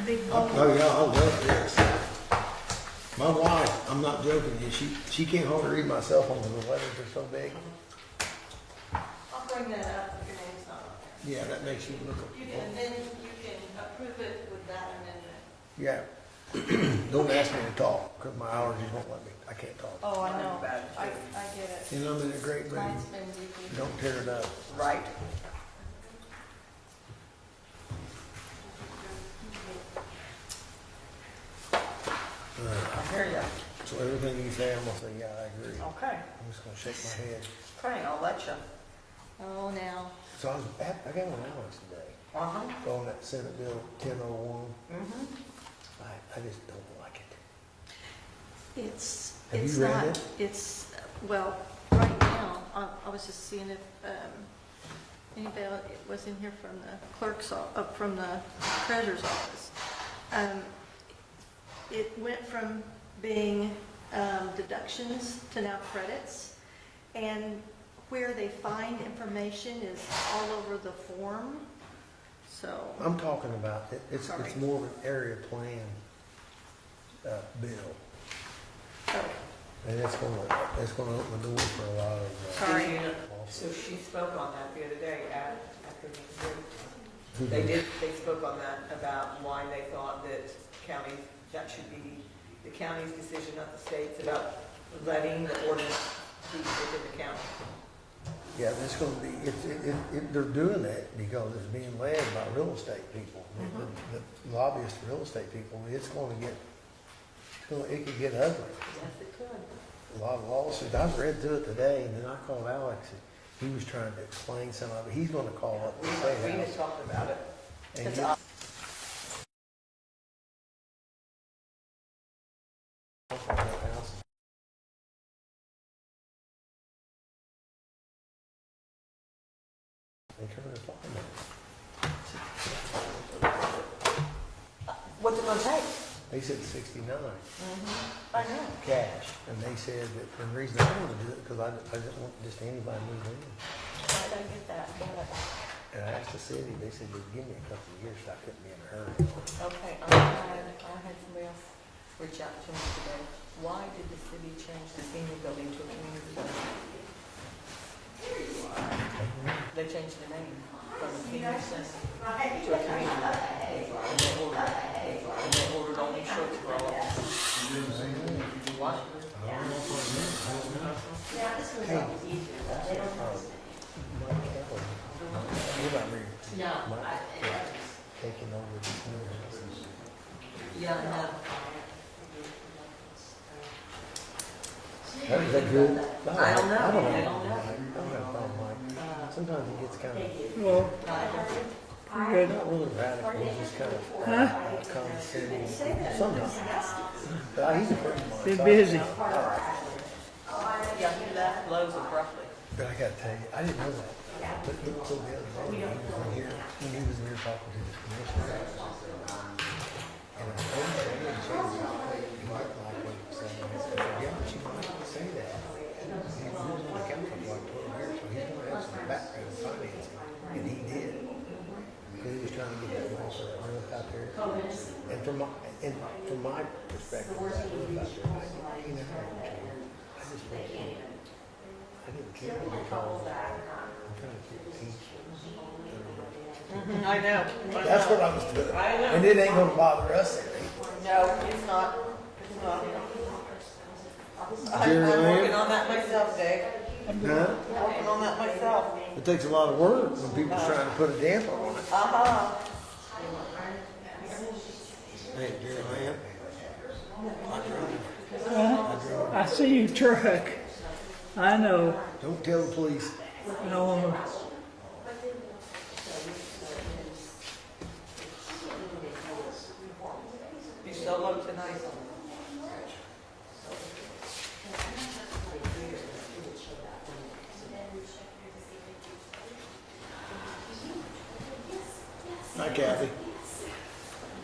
the big Oh, bowl. yeah, I love this. My wife, I'm not joking, she can't hardly read my cell phone because the letters are so big. I'll bring that up if your name's not on there. Yeah, that makes you look. And then you can approve it with that amendment. Yeah. Don't ask me to talk because my allergies won't let me. I can't talk. Oh, I know. I get it. And I'm in a great mood. Mine's been deeply. Don't tear it up. Right. I hear you. So everything you say, I'm gonna say, yeah, I agree. Okay. I'm just gonna shake my head. Okay, I'll let you. Oh, now. So I got one Alex today. Uh-huh. On that Senate Bill 1001. Mm-hmm. I just don't like it. It's, Have it's you read not, it? it's, well, right now, I was just seeing if, anybody was in here from the clerk's, from the treasurer's office. It went from being deductions to now credits, and where they find information is all over the form, so. I'm talking about, it's Sorry. more of an area plan bill. Oh, And it's gonna open the door for a lot of. Sorry. So she spoke on that the other day after the break. They spoke on that about why they thought that counties, that should be the county's decision, not the state's, about letting the ordinance be within the county. Yeah, it's gonna be, they're doing that because it's being led by real estate people. The lobbyist real estate people, it could get ugly. Yes, it could. A lot of lawsuits. I've read through it today and then I called Alex and he was trying to explain some of it. He's gonna call up the We state had house. talked about it. And It's get- They turn their phone on. What's it gonna take? They said 69 I know. cash, and they said that the reason I want to do it because I didn't want just anybody moving in. Right, I get that. And I asked the city, they said they'd give me a couple of years so I couldn't be in a hurry. Okay, I had somebody else reach out to me today. Why did the city change the senior building to a community building? They changed the name from the senior center to a community. And they ordered only shirts for all of us. What? I don't know if I know. Hey, Mike Kelly, you're not reading. Mike taking over this new house. Yeah, I know. Is that good? I don't know. I don't I have don't know. a problem, Mike. Sometimes it gets kind of, Well, good. not really radical, it's just kind of condescending. Sometimes. But he's a friend of mine. Been so I- busy. Yeah, he left Lowe's abruptly. But I gotta tell you, I didn't know that. But he was so the other day, he was in here, when he was in here talking to the commissioner. And I told him, I didn't say that. He didn't like what he was saying. I said, yeah, but you might not say that. He was on the council for like 12 years, so he's gonna have some background in financing. And he did. Because he was trying to get that money for that roof out there. And from my perspective, that roof out there, he never had a care. I just don't care. I didn't care because I'm trying to keep peace. I know. That's what I was doing. I know. And it ain't gonna bother us any. No, it's not. It's not. I'm Jerry working Lamb? on that myself, Dave. Huh? I'm working on that myself. It takes a lot of work when people's trying to put a damper on it. Uh-huh. Hey, Jerry Lamb? I drove. I see your truck. I know. Don't tell the police. No, You solo tonight. Hi, Kathy.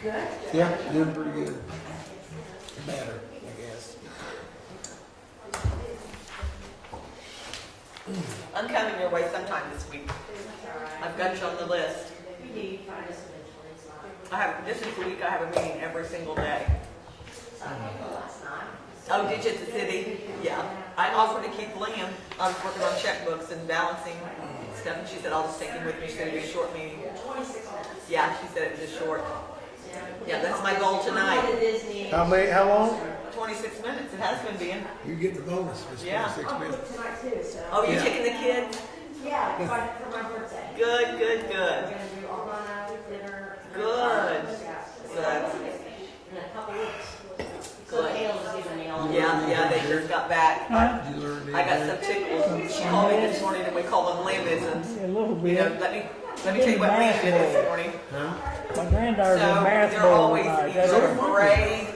Good. Yeah, doing pretty good. Better, I guess. I'm coming your way sometime this week. I've got you on the list. this is the week I have a meeting every single day. Oh, did you at the city? Yeah. I offered to keep Liam. I was working on checkbooks and balancing stuff, and she said, I'll just take him with me. She said it'd be a short meeting. Yeah, she said it was just short. Yeah, that's my goal tonight. How long? 26 minutes. It has been being. You get the bonus, it's Yeah. 26 minutes. Oh, you're Yeah. taking the kids? Yeah, for my birthday. Good, good, good. We're gonna do all night dinner. Good. So that's in a couple weeks. So Good. Kayla's giving me all. Yeah, they just got back. Huh? You learn I got some tickles. She called me this morning and we call them limbisms. A little You know, bit. let me tell you what Liam did this morning. My granddaughter's in So math they're bowl always tonight. That's either what parade,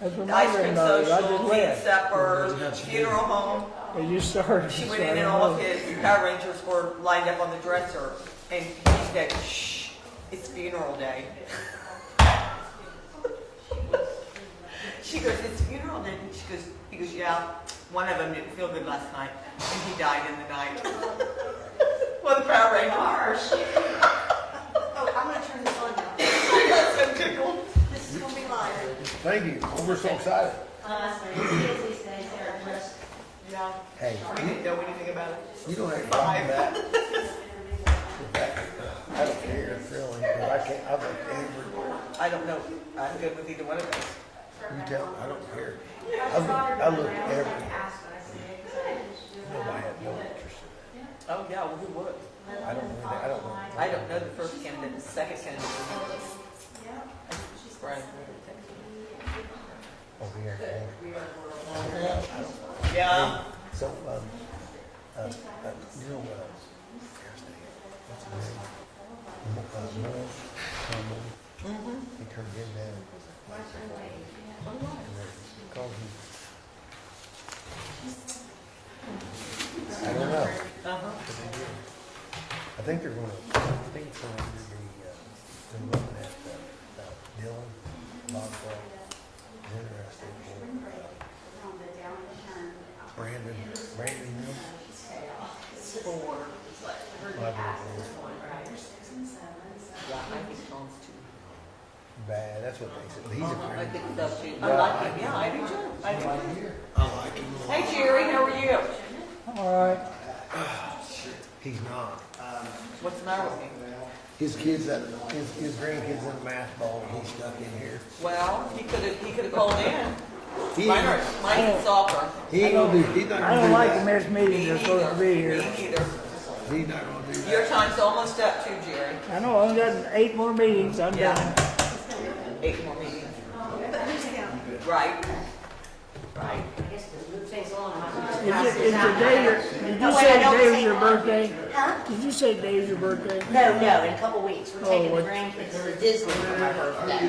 that's what my ice cream granddaughter, I social, just teen left. supper, funeral home. They just started. She so went I in and don't all of know. his Power Rangers were lined up on the dresser. And he said, shh, it's funeral day. She goes, it's funeral day. He goes, yeah, one of them didn't feel good last night. And he died in the night. Well, the Power Rangers. Oh, I'm gonna turn this on now. That's so tickled. This is gonna be live. Thank you, we're so excited. Kids these days, they're just. Yeah. Hey, We didn't know anything about it. you don't have to buy that. I don't care, really, but I can't, I look everywhere. I don't know. I'm good with either one of those. You tell, I don't care. I look everywhere. Nobody had no interest in Oh, yeah, well, who would? that. I don't know. I don't know the first candidate, the second candidate. Right. Over here. Yeah. So, you know what else? What's his name? Moore. He turned him down. Called him. I don't know. Uh-huh. I think they're gonna, I think it's gonna either be, they're looking at, Dylan, Boswell, is interested, or Brandon Mills. Library board. Yeah, I think Tom's too. Bad, that's what they said. He's a I friend. think so too. I like him. Yeah, I do too. I do. I like him. Hey Jerry, how are you? All right. He's not. What's the matter with me? His kids, his grandkids in the math ball, and he's stuck in here. Well, he could have called in. He Mine ain't, is soccer. he ain't gonna do, he's not I gonna don't do like to that. miss meetings. They're supposed to be here. Me neither. He's not gonna do Your that. time's almost up too, Jerry. I know, I've got 8 more meetings. I'm Yeah. done. 8 more meetings. But who's counting? Right. Right. I guess to move things along. Is today your, did you say today was your birthday? Huh? Did you say today was your birthday? No, in a couple weeks. We're taking the what- grandkids to Disney for my birthday.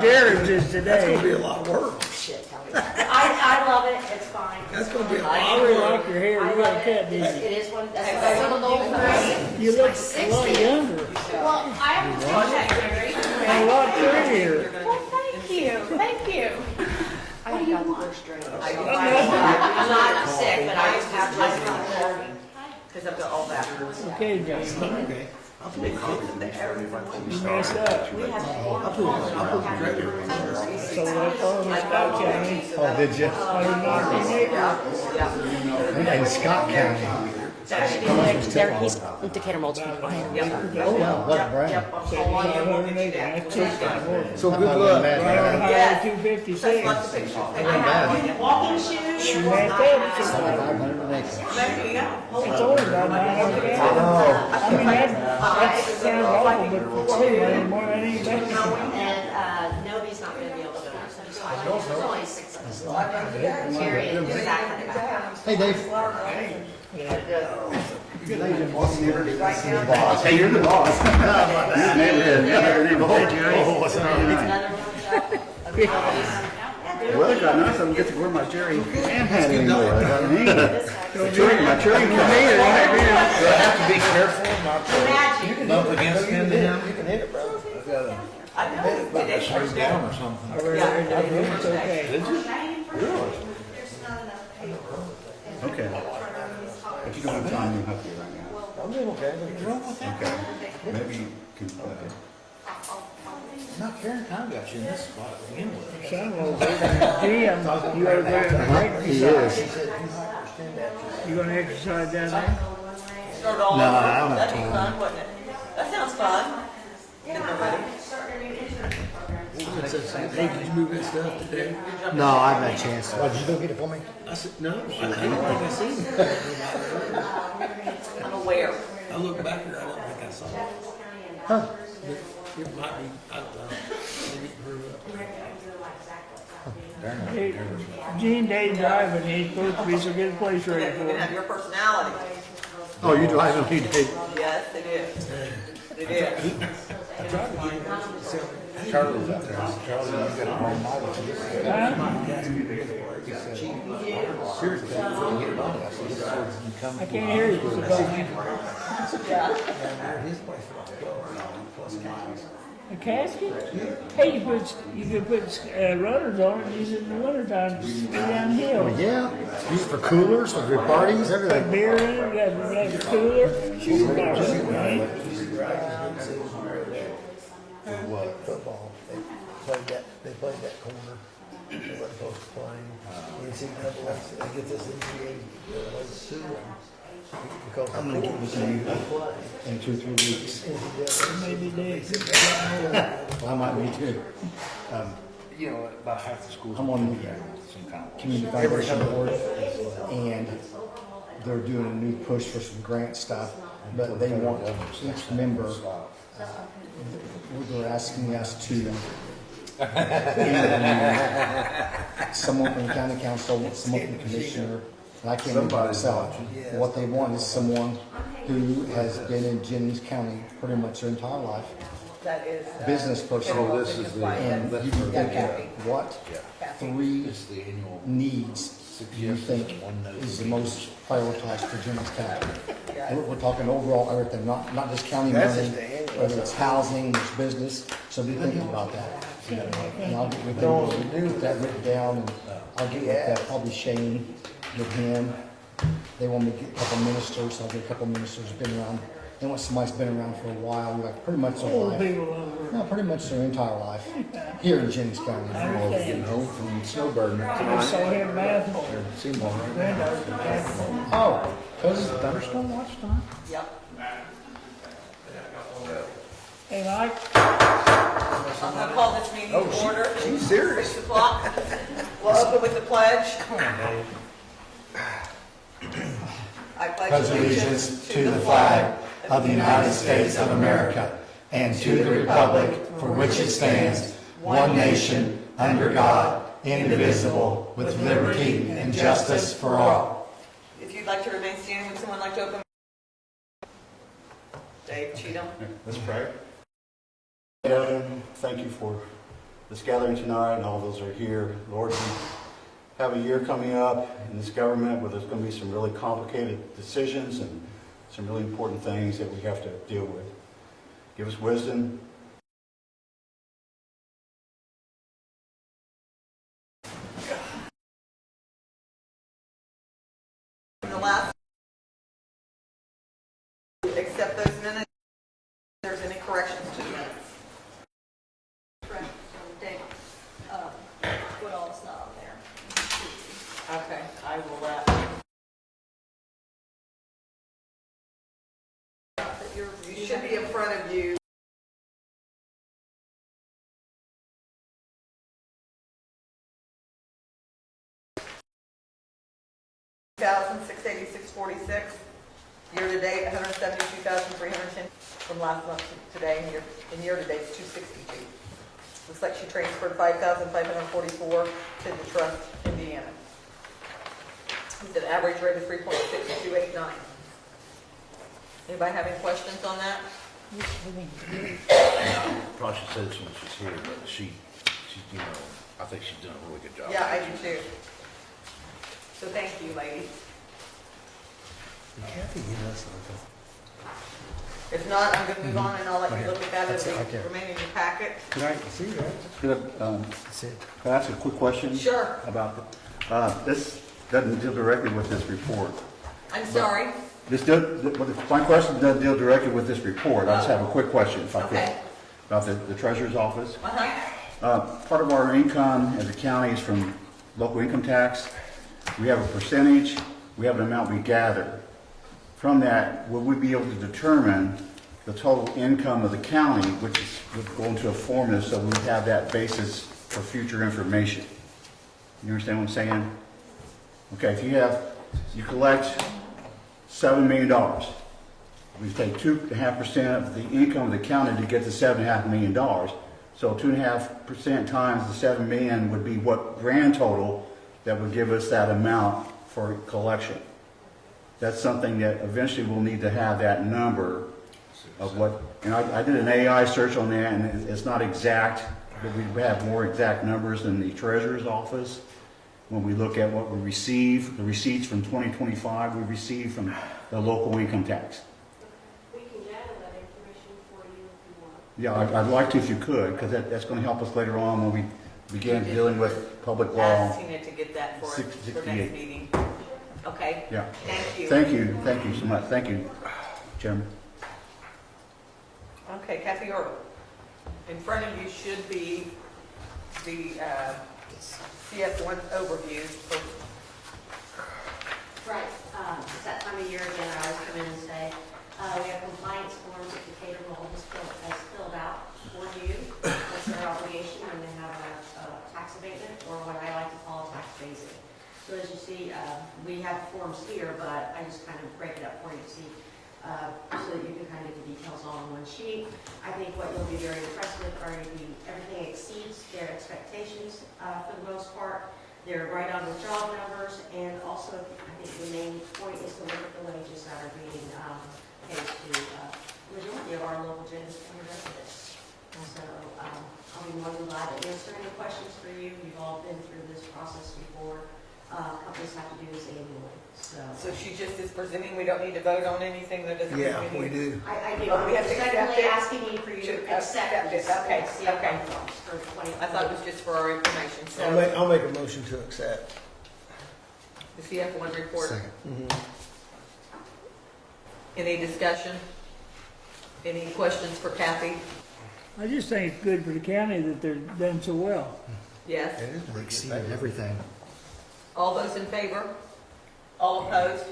Jared's is That's gonna be today. a lot of work. Shit, tell me that. I love it. It's fine. That's gonna be a I lot. really like your hair. I You got love a it. cut, didn't you? It is one, that's what I want to do for me. You look a lot younger. Well, I appreciate that, Jerry. A lot prettier. Well, thank you. Thank you. I got the worst drink. I'm not sick, but I just have to. Because I've got all that. Okay, James. Okay. You messed up. So that's all in Scott County. Oh, did you? I was not your neighbor. In Scott County. He's Decatur Multiple. Oh, yeah, what, Brad? That's just So good luck. right on Highway Yes. 256. Lots of pictures. Walking shoes. You messed up. There you go. It's only about 900 Oh, I mean, that sounds awful, but for me, anymore, that ain't bad. And Nobody's not gonna be able to do it, so just watch. There's only 6 of us. Jerry is exactly back. hey, Dave. Hey, you're the boss. You're the neighborhood. Oh, what's up? Another one. The weather got nice. I don't get to wear my Jerry hand hat anymore. I got an my Jerry Do I have to be careful not to Imagine. bump against him? You can hit it, bro. I know. Today's first day. or something. I really, it's okay. Did you? Really? There's not enough paper. Okay. But you don't have time to help you right now. I'm doing okay. What's wrong with that? Okay. Maybe you can, Now Karen kind of got you in this spot to begin with. Son was over in the gym, you ought to go and He exercise. is. You gonna exercise down there? Start all No, over. I don't have That'd be time. fun, wouldn't it? That sounds fun. Getting ready. Did you move that stuff today? No, I haven't had a chance. Why, did you go get it for me? I said, no, I don't think I seen it. I'm aware. I looked back here, I don't think I saw it. Huh? It might be, I don't know, maybe it grew up. Hey, Gene Day driving, he's supposed to be, so get a place ready You for can have him. your personality. Oh, you drive him, he did. Yes, it is. It is. I tried to get him to sell it. Charlie's out there. I said, Charlie, you got a wrong model for this. Huh? He said, seriously, you can get it on. I said, this is where you come. I can't hear you. Yeah. His place was plus miles. A casket? Hey, you could put runners on it, use it in the wintertime, to go downhill. Oh, yeah, use it for coolers, for your parties, Put everything. beer in it, got a cooler. Right? What? Football. They played that corner. They weren't supposed to play. NCAA, they get this NCAA sue them. Because I'm gonna get with you in 2-3 weeks. Maybe they. I might be too. You know, about half the schools. I'm on the some kind of. community foundation board, and they're doing a new push for some grant stuff, but they want each member, they're asking us to someone from the county council, someone from the commissioner, and I can't remember myself. What they want is someone who has been in Jennings County pretty much their entire life, That is. business person. Oh, this is the- And you can think of what three It's the annual. needs you think is the most prioritized for Jennings County? We're talking overall everything, not just county money, whether it's housing, it's business, so be thinking about that. And I'll get with them, get that written down, and I'll get with that, probably Shane, get him. They want me to get a couple ministers, so I'll get a couple ministers who've been around. They want somebody who's been around for a while, like pretty much their Old life. people over. No, pretty much their entire life, here in Jennings County. Getting home from snowbirding I just saw him last night. Seymour, right? Granddaughter. Oh, because it's thunderstorm watch time? Yep. Hey, Mike, I'm gonna call this meeting to order. She's serious. 6 o'clock. We'll open with the pledge. I pledge allegiance to the flag of the United States of America and to the republic for which it stands, one nation, under God, indivisible, with liberty and justice for all. If you'd like to remain standing, would someone like to open? Dave Cheatham. Let's pray. Heaven, thank you for this gathering tonight and all those who are here. Lord, we have a year coming up in this government where there's going to be some really complicated decisions and some really important things that we have to deal with. Give us wisdom. In the last, accept those minutes. If there's any corrections to the minutes. Correct, so Dave, what all is not on there? Okay, I will, you should be in front of you. 686.46. Year to date, 172,310 from last month to today, and year to date is 262. Looks like she transferred 5,544 to the trust, Indiana. With an average rate of 3.6289. Anybody have any questions on that? Probably should say this when she's here, but she, you know, I think she's done a really good job. Yeah, I do too. So thank you, ladies. Kathy, you know, something. If not, I'm gonna move on and I'll let you look at that as That's it, we right there. remain in your packet. Can I, See that? can That's it. I ask a quick question? Sure. About, this doesn't deal directly with this report. I'm sorry. My question doesn't deal directly with this report. I just have a quick question if I could. Okay. about the treasurer's office. Uh-huh. Part of our income as a county is from local income tax. We have a percentage, we have an amount we gather. From that, will we be able to determine the total income of the county, which is, would go into a formula so we have that basis for future information? You understand what I'm saying? Okay, if you collect $7 million, we take 2.5% of the income of the county to get to $7.5 million. So 2.5% times the 7 million would be what grand total that would give us that amount for collection. That's something that eventually we'll need to have that number of what, and I did an AI search on that, and it's not exact, but we have more exact numbers than the treasurer's office. When we look at what we receive, the receipts from 2025 we receive from the local income tax. We can gather that information for you if you want. Yeah, I'd like to if you could, because that's going to help us later on when we begin dealing with public law. Ask Tina to get that for us for 68. next meeting. Okay? Yeah. Thank you. Thank you so much. Thank you, Chairman. Okay, Kathy Earl. In front of you should be the CS1 overview. Right, it's that time of year again, I always come in and say, we have compliance forms that the cater role has filled out for you. That's their obligation when they have a tax abatement, or what I like to call tax phasing. So as you see, we have forms here, but I just kind of break it up for you to see, so that you can kind of get the details all in one sheet. I think what you'll be very impressed with are everything exceeds their expectations for the most part. They're right on the job numbers, and also I think the main point is to look at the wages that are being paid to majority of our local Jennings County residents. So I'll be more than glad to answer any questions for you. You've all been through this process before. Companies have to do this annually. So she just is presenting, we don't need to vote on anything that doesn't. Yeah, we do. I do. Oh, we have to accept Definitely it? asking you for you to accept Accept it, this. okay, CFO okay. forms for 2020. I thought it was just for our information, I'll so make a motion to accept. the CF1 report. Second. Any discussion? Any questions for Kathy? I just think it's good for the county that they're done so well. Yes? It is. Exceeded everything. All those in favor? All opposed?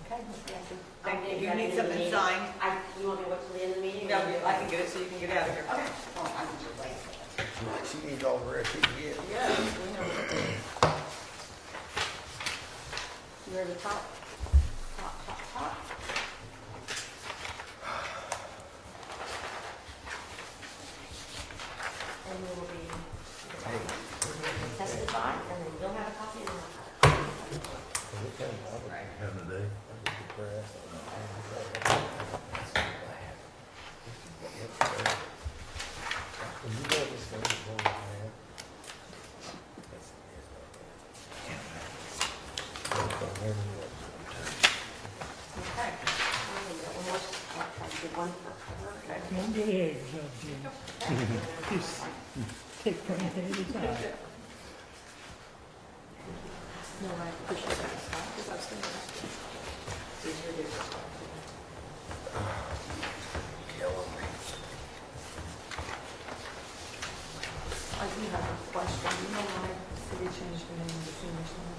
Okay, Ms. Nancy. Thank you. You need something signed? You want me to wait till the end of the meeting? No, I can get it so you can get out of here. Okay. Oh, I can just wait. She needs all the rest she can get. Yeah, we know. You're the top. And we will be testify, and then you'll have a copy and I'll have it. Having a day. Okay. One for her. Don't get ahead of yourself, Jim. Just take one day at a time. No, I appreciate that. Because I was thinking these are different. I do have a question. You know why the city changed the name of the senior center?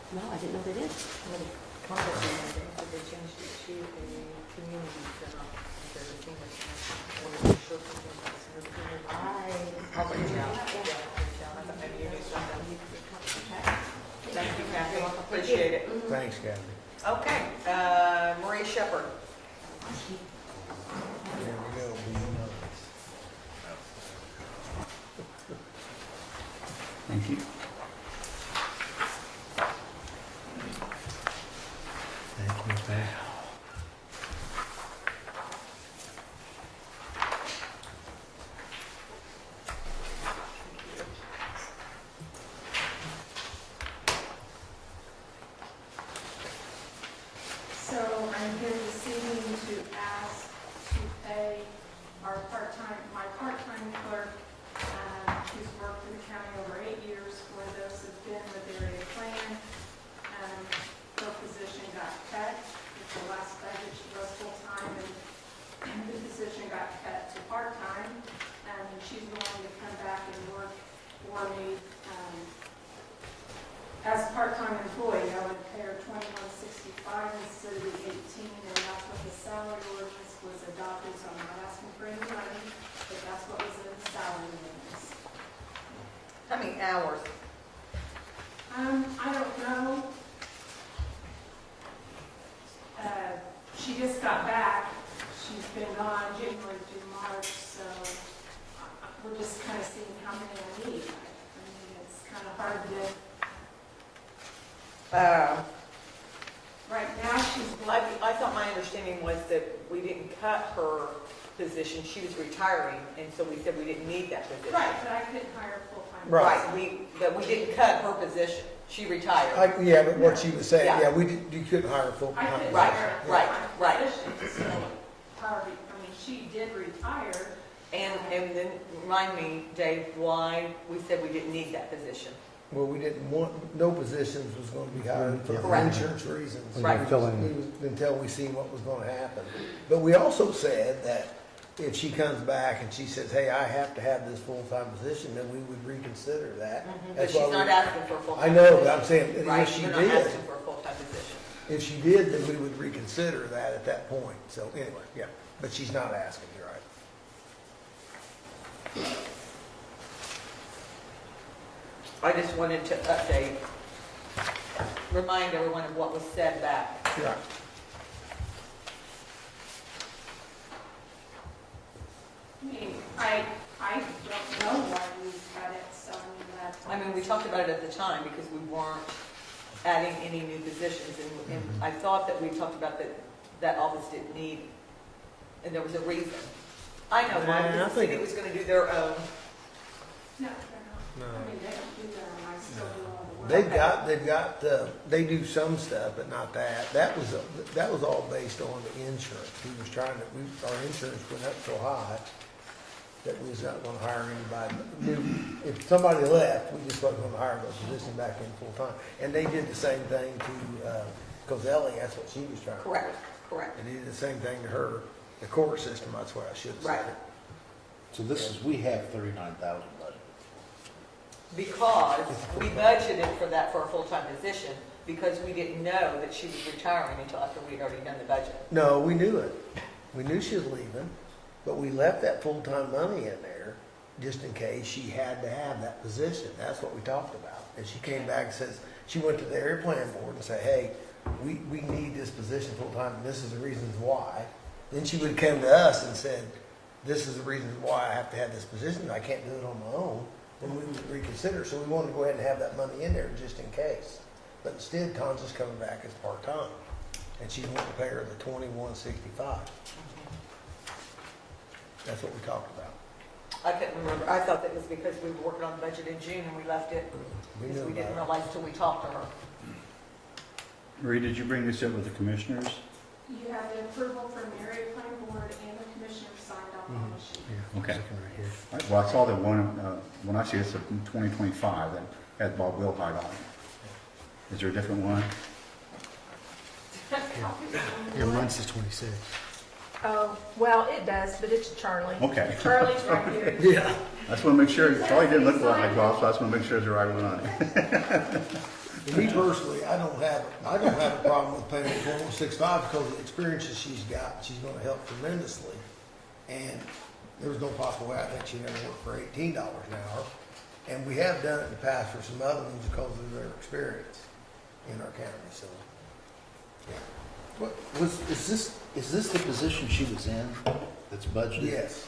No, I didn't know they did. When it contacted me, they said they changed it to a community center instead of a senior center. I wanted to show something that's in the community. I'll reach out. Yeah, I'll reach out. I thought maybe you knew something. Thank you, Kathy. Appreciate it. Thanks, Kathy. Okay, Marie Shepherd. There we go. Thank you. Thank you, Pat. So I'm here this evening to ask to pay my part-time clerk, who's worked in the county over 8 years, for those who've been with area plan. Her position got cut. At the last budget, she was full-time, and the position got cut to part-time, and she's willing to come back and work for me as a part-time employee. I would pay her $21.65 instead of the $18, and that's what the salary ordinance was adopted, so I'm not asking for any money, but that's what was in the salary ordinance. How many hours? I don't know. She just got back. She's been gone January through March, so we're just kind of seeing how many I need. I mean, it's kind of hard to, right now she's, I thought my understanding was that we didn't cut her position, she was retiring, and so we said we didn't need that position. right, but I couldn't hire full-time. Right. That we didn't cut her position, she retired. Yeah, but what she was saying, Yeah. yeah, you couldn't hire a full I time. couldn't Right, hire a right, full-time right. position, so, however, I mean, she did retire. And then remind me, Dave, why we said we didn't need that position. Well, we didn't want, no positions was gonna be hired for Correct. insurance reasons. Right. Until we see what was gonna happen. But we also said that if she comes back and she says, hey, I have to have this full-time position, then we would reconsider that. But That's she's why we- not asking for a full-time I position. know, but I'm saying, Right, if she you're not did, asking for a full-time position. if she did, then we would reconsider that at that point. So anyway, yeah, but she's not asking, you're right. I just wanted to update, remind everyone of what was said back. Right. I mean, I don't know why we cut it, so I mean, that's. I mean, we talked about it at the time because we weren't adding any new positions, and I thought that we talked about that office didn't need, and there was a reason. I know why, I because the think city was gonna do their own. No, they're not. No. I mean, they don't do that, and I still do all the work. They do some stuff, but not that. That was all based on the insurance. We was trying to, our insurance went up so high that we was not gonna hire anybody new. If somebody left, we just wasn't gonna hire those positions back in full time. And they did the same thing to, Coselli, that's what she was trying to do. Correct. They did the same thing to her, the court system, that's what I should have Right. said. So this is, we have 39,000 budget. Because we budgeted for that for a full-time position, because we didn't know that she was retiring until after we'd already done the budget. No, we knew it. We knew she was leaving, but we left that full-time money in there just in case she had to have that position. That's what we talked about. And she came back and says, she went to the area plan board and said, hey, we need this position full-time, and this is the reasons why. Then she would come to us and said, this is the reasons why I have to have this position. I can't do it on my own. Then we would reconsider. So we wanted to go ahead and have that money in there just in case. But instead, Tom's just coming back as part-time. And she wanted to pay her the $21.65. That's what we talked about. I couldn't remember, I thought that was because we were working on the budget in June and we left it, We because knew we didn't about realize until we talked to her. Marie, did you bring this up with the commissioners? You have the approval from the area plan board and the commissioner signed off on the sheet. Okay. Looking right here. All right, well, I saw that one, when I see it's a 2025, that had Bob Wilhite on it. Is there a different one? Yeah, mine says 26. Oh, well, it does, but it's Charlie. Okay. Charlie's right here. Yeah. I just want to make sure, it probably didn't look like Bob, so I just want to make sure it's the right one on it. Me personally, I don't have a problem with paying her $21.65 because of the experiences she's got. She's going to help tremendously. And there was no possible way I think she'd ever work for $18 an hour. And we have done it in the past for some other ones because of their experience in our county, so. Yeah. What, is this the position she was in that's budgeted? Yes,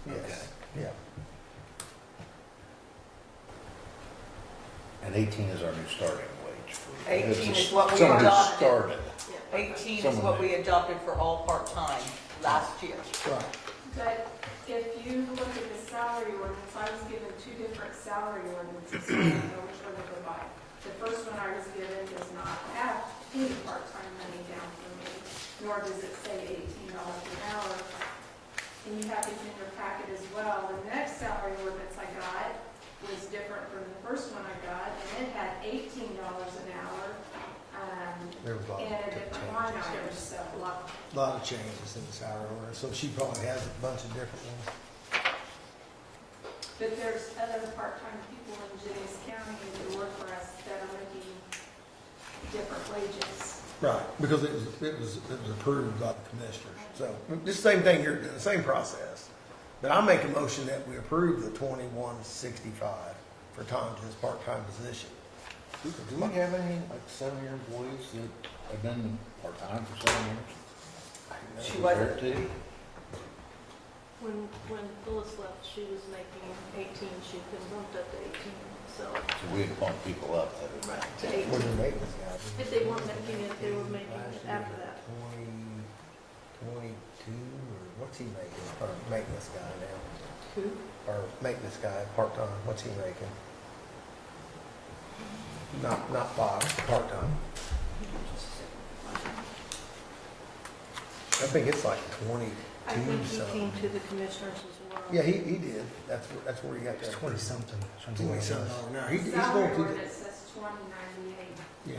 yes, yeah. And 18 is our new starting wage. 18 is what we Someone who adopted. started. 18 is Someone what that- we adopted for all part-time last year. Right. But if you look at the salary ordinance, I was given two different salary ordinances, so I don't know which one to go by. The first one I was given does not have any part-time money down for me, nor does it say $18 an hour. And you have these in your packet as well. The next salary ordinance I got was different from the first one I got, and it had $18 an hour, There was a lot and a of different line item, changes. so. A lot. a lot of changes in the salary order, so she probably has a bunch of different ones. But there's other part-time people in Jennings County that work for us that are making different wages. Right, because it was approved by the commissioners. So, the same thing here, the same process. But I make a motion that we approve the 2165 for Tom to his part-time position. Do we have any, like, 7-year employees that have been part-time for 7 years? She wasn't. There too? When Phyllis left, she was making 18, she'd been bumped up to 18, so. So we had bumped people up that Right, to Where's 18. the maintenance guy? If they weren't making it, they were making it after that. 22, or what's he making? Or maintenance guy now? Who? Or maintenance guy, part-time, what's he making? Not Bob, part-time. I think it's like 22, I think he so. came to the commissioners as well. Yeah, he did. That's where he got that. 20-something. 20-something. No, he's going Salary through the, ordinance says 2098.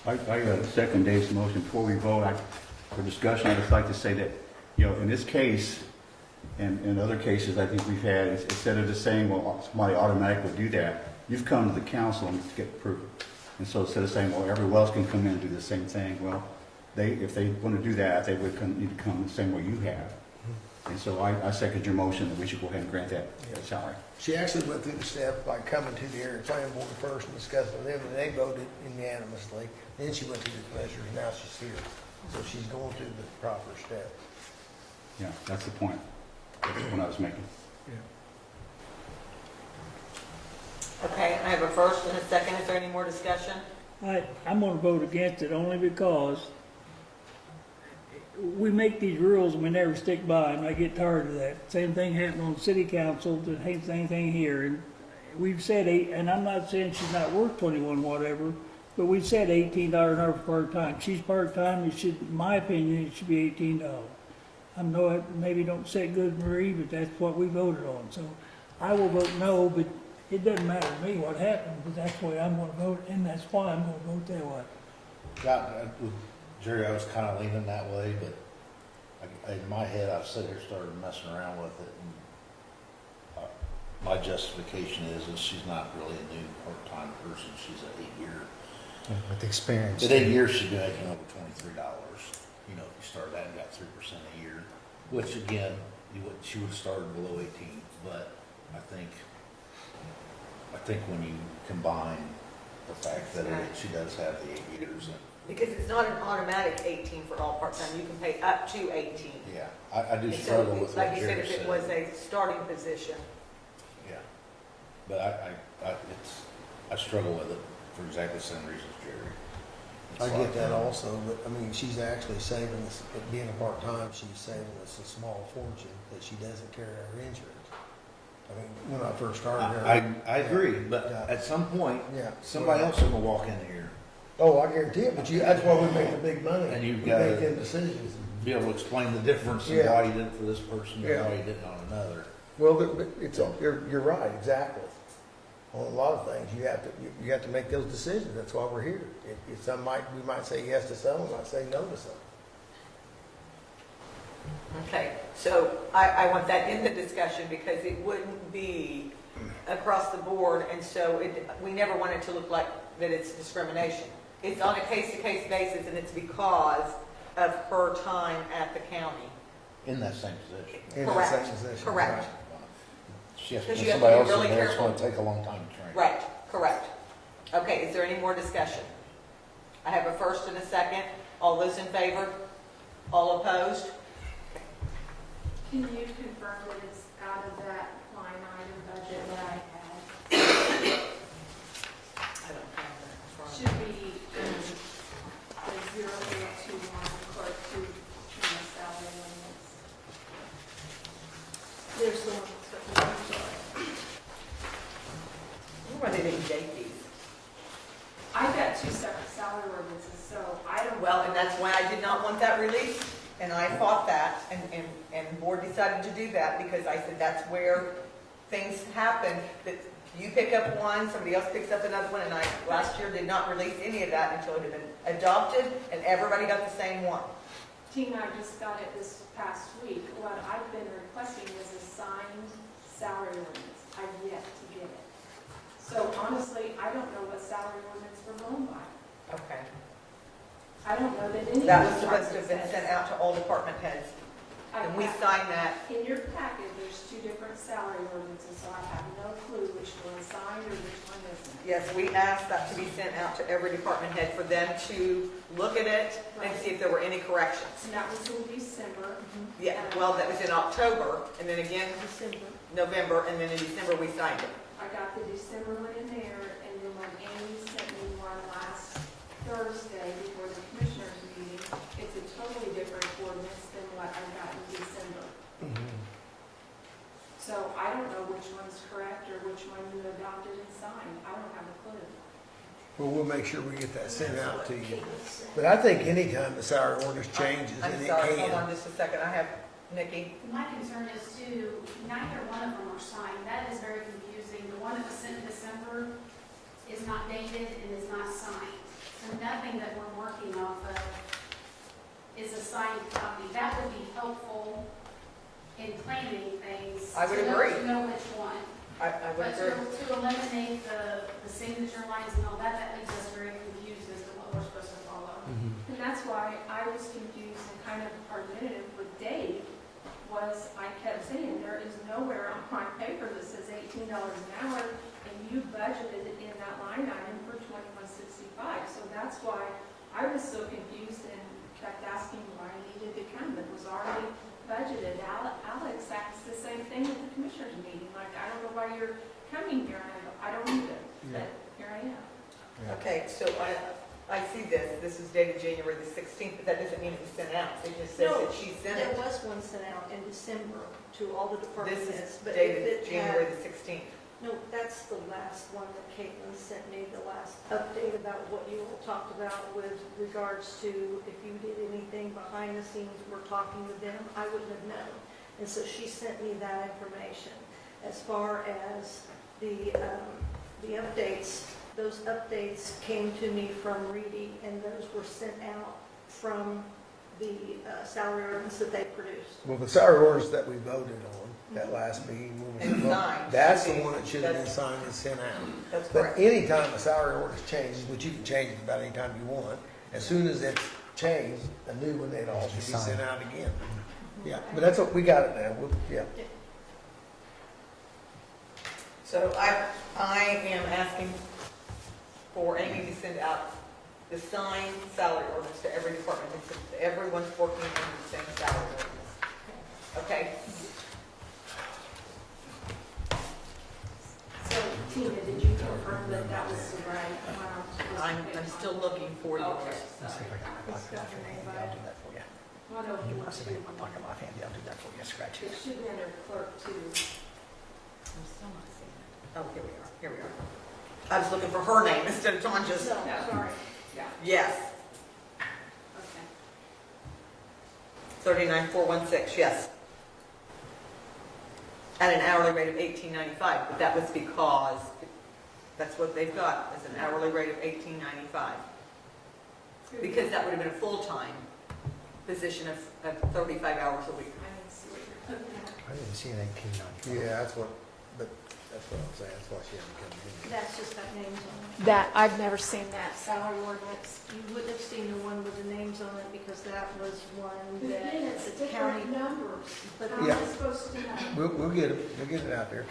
yeah. I second Dave's motion. Before we vote, for discussion, I'd just like to say that, in this case, and in other cases I think we've had, instead of just saying, well, somebody automatically will do that, you've come to the council and get approval. And so instead of saying, well, everyone else can come in and do the same thing, well, if they want to do that, they would need to come the same way you have. And so I second your motion that we should go ahead and grant that salary. She actually went through the step by coming to the area planning board first and discussing with them, and they voted unanimously. Then she went to the commissioners, now she's here. So she's going through the proper steps. Yeah, that's the point. That's the point I was making. Okay, I have a first and a second. Is there any more discussion? I'm gonna vote against it only because we make these rules and we never stick by them. I get tired of that. Same thing happened on city council, the same thing here. And we've said and I'm not saying she's not worth 21, whatever, but we said $18 an hour for part-time. She's part-time, in my opinion, it should be $18. I know it maybe don't say good, Marie, but that's what we voted on. So I will vote no, but it doesn't matter to me what happened, but that's the way I'm gonna vote, and that's why I'm gonna vote that way. With Jerry, I was kind of leaning that way, but in my head, I've sat here, started messing around with it. And my justification is she's not really a new part-time person. She's an 8-year. With experience. At 8 years, she'd be making over $23. If you started out and got 3% a year, which again, she would have started below 18. But I think when you combine the fact that she does have the 8 years, and Because it's not an automatic 18 for all part-time. You can pay up to 18. yeah, I do And so, struggle with what like you said, Jerry if said. it was a starting position. Yeah, but I struggle with it for exactly the same reasons, Jerry. It's I like, get that also, but I mean, she's actually saving us, being a part-time, she's saving us a small fortune that she doesn't carry our insurance. I mean, when I first started her. I agree, but Yeah. at some point, Yeah. somebody else is gonna walk in here, Oh, I guarantee it, but that's why we make the big money. And you've We gotta- make them decisions. be able to explain the difference and Yeah. why you did it for this person Yeah. and why you didn't on another. Well, but you're right, exactly. On a lot of things, you have to make those decisions. That's why we're here. If we might say yes to some, we might say no to some. Okay, so I want that in the discussion because it wouldn't be across the board, and so we never want it to look like that it's discrimination. It's on a case-to-case basis, and it's because of her time at the county. In that same position. In that Correct, same position, correct. right. She has to Because put you have to somebody be else in really there, it's careful. gonna take a long time to train. Right, correct. Okay, is there any more discussion? I have a first and a second. All those in favor? All opposed? Can you confirm that it's out of that line item budget that I had? I don't have that in front of me. Should be the 0821 clerk to the salary limits. There's the one that's got the sorry. Why they didn't date these? I've got two separate salary ordinances, so I don't. Well, and that's why I did not want that released, and I fought that, and the board decided to do that, because I said that's where things happen, that you pick up one, somebody else picks up another one, and I, last year, did not release any of that until it had been adopted, and everybody got the same one. Tina, I just got it this past week. What I've been requesting is a signed salary ordinance. I've yet to get it. So honestly, I don't know what salary ordinance we're going by. Okay. I don't know that any. That was supposed to have been sent out to all department heads, and we signed that. In your packet, there's two different salary ordinances, so I have no clue which one's signed or which one isn't. Yes, we asked that to be sent out to every department head for them to look at it and see if there were any corrections. And that was in December. Yeah, well, that was in October, and then again, December. November, and then in December, we signed it. I got the December one in there, and then when Amy sent me one last Thursday before the commissioners meeting, it's a totally different ordinance than what I got in December. So I don't know which one's correct or which one you adopted and signed. I don't have a clue. Well, we'll make sure we get that sent out to you. But I think anytime the salary ordinance changes, I'm and it sorry, hold on can. just a second, I have Nikki. My concern is too, neither one of them are signed. That is very confusing. The one that was sent in December is not dated and is not signed. So nothing that we're working off of is a signed copy. That would be helpful in planning things. I would to know- agree. To know which one. I would But agree. to eliminate the signature lines and all that, that leaves us very confused as to what we're supposed to follow. And that's why I was confused and kind of argumentative with Dave, was I kept saying, there is nowhere on my paper that says $18 an hour, and you budgeted it in that line item for $21.65. So that's why I was so confused and kept asking why I needed to come. It was already budgeted. Alex asked the same thing at the commissioners meeting, like, I don't know why you're coming here. And I don't either, but here I am. Okay, so I see this. This is dated January the 16th, but that doesn't mean it was sent out. It just says No, that she sent There it. was one sent out in December to all the department This heads. is but if dated it January had- the 16th. No, that's the last one that Caitlin sent me, the last update about what you all talked about with regards to if you did anything behind the scenes, we're talking with them, I wouldn't have known. And so she sent me that information. As far as the updates, those updates came to me from Reedy, and those were sent out from the salary ordinance that they produced. Well, the salary ordinance that we voted on, that last meeting, when we And voted, signed. that's the one that should have been That's- signed and sent out. That's But correct. anytime a salary ordinance changes, which you can change it about any time you want, as soon as it's changed, a new one, it all should be sent out again. Yeah, but that's, what we got it now, yeah. So I am asking for Amy to send out the signed salary ordinance to every department, and so everyone's working under the same salary ordinance. Okay? So Tina, did you confirm that that was the right amount? I'm still looking for you. Okay. Let's see if I can, It's got your name by I'll it. do that for you. Well, no, if you want Must to. have been in my pocket of my hand, I'll do that for you, scratch It it. should be under clerk too. I'm still not seeing it. Oh, here we are. I was looking for her name instead of Tanja's. No, sorry. Yeah, Yes, okay. 39,416, yes. At an hourly rate of $18.95, but that was because that's what they've got, is an hourly rate of $18.95. Because that would have been a full-time position of 35 hours a week. I didn't see what you're looking at. I didn't see an 1895. Yeah, that's what I'm saying, that's why she hadn't come in. That's just got names on it. That, I've never seen that salary ordinance. You wouldn't have seen the one with the names on it because that was one But that then it's the county. different numbers. But How am Yeah. I supposed to know? We'll get it out there.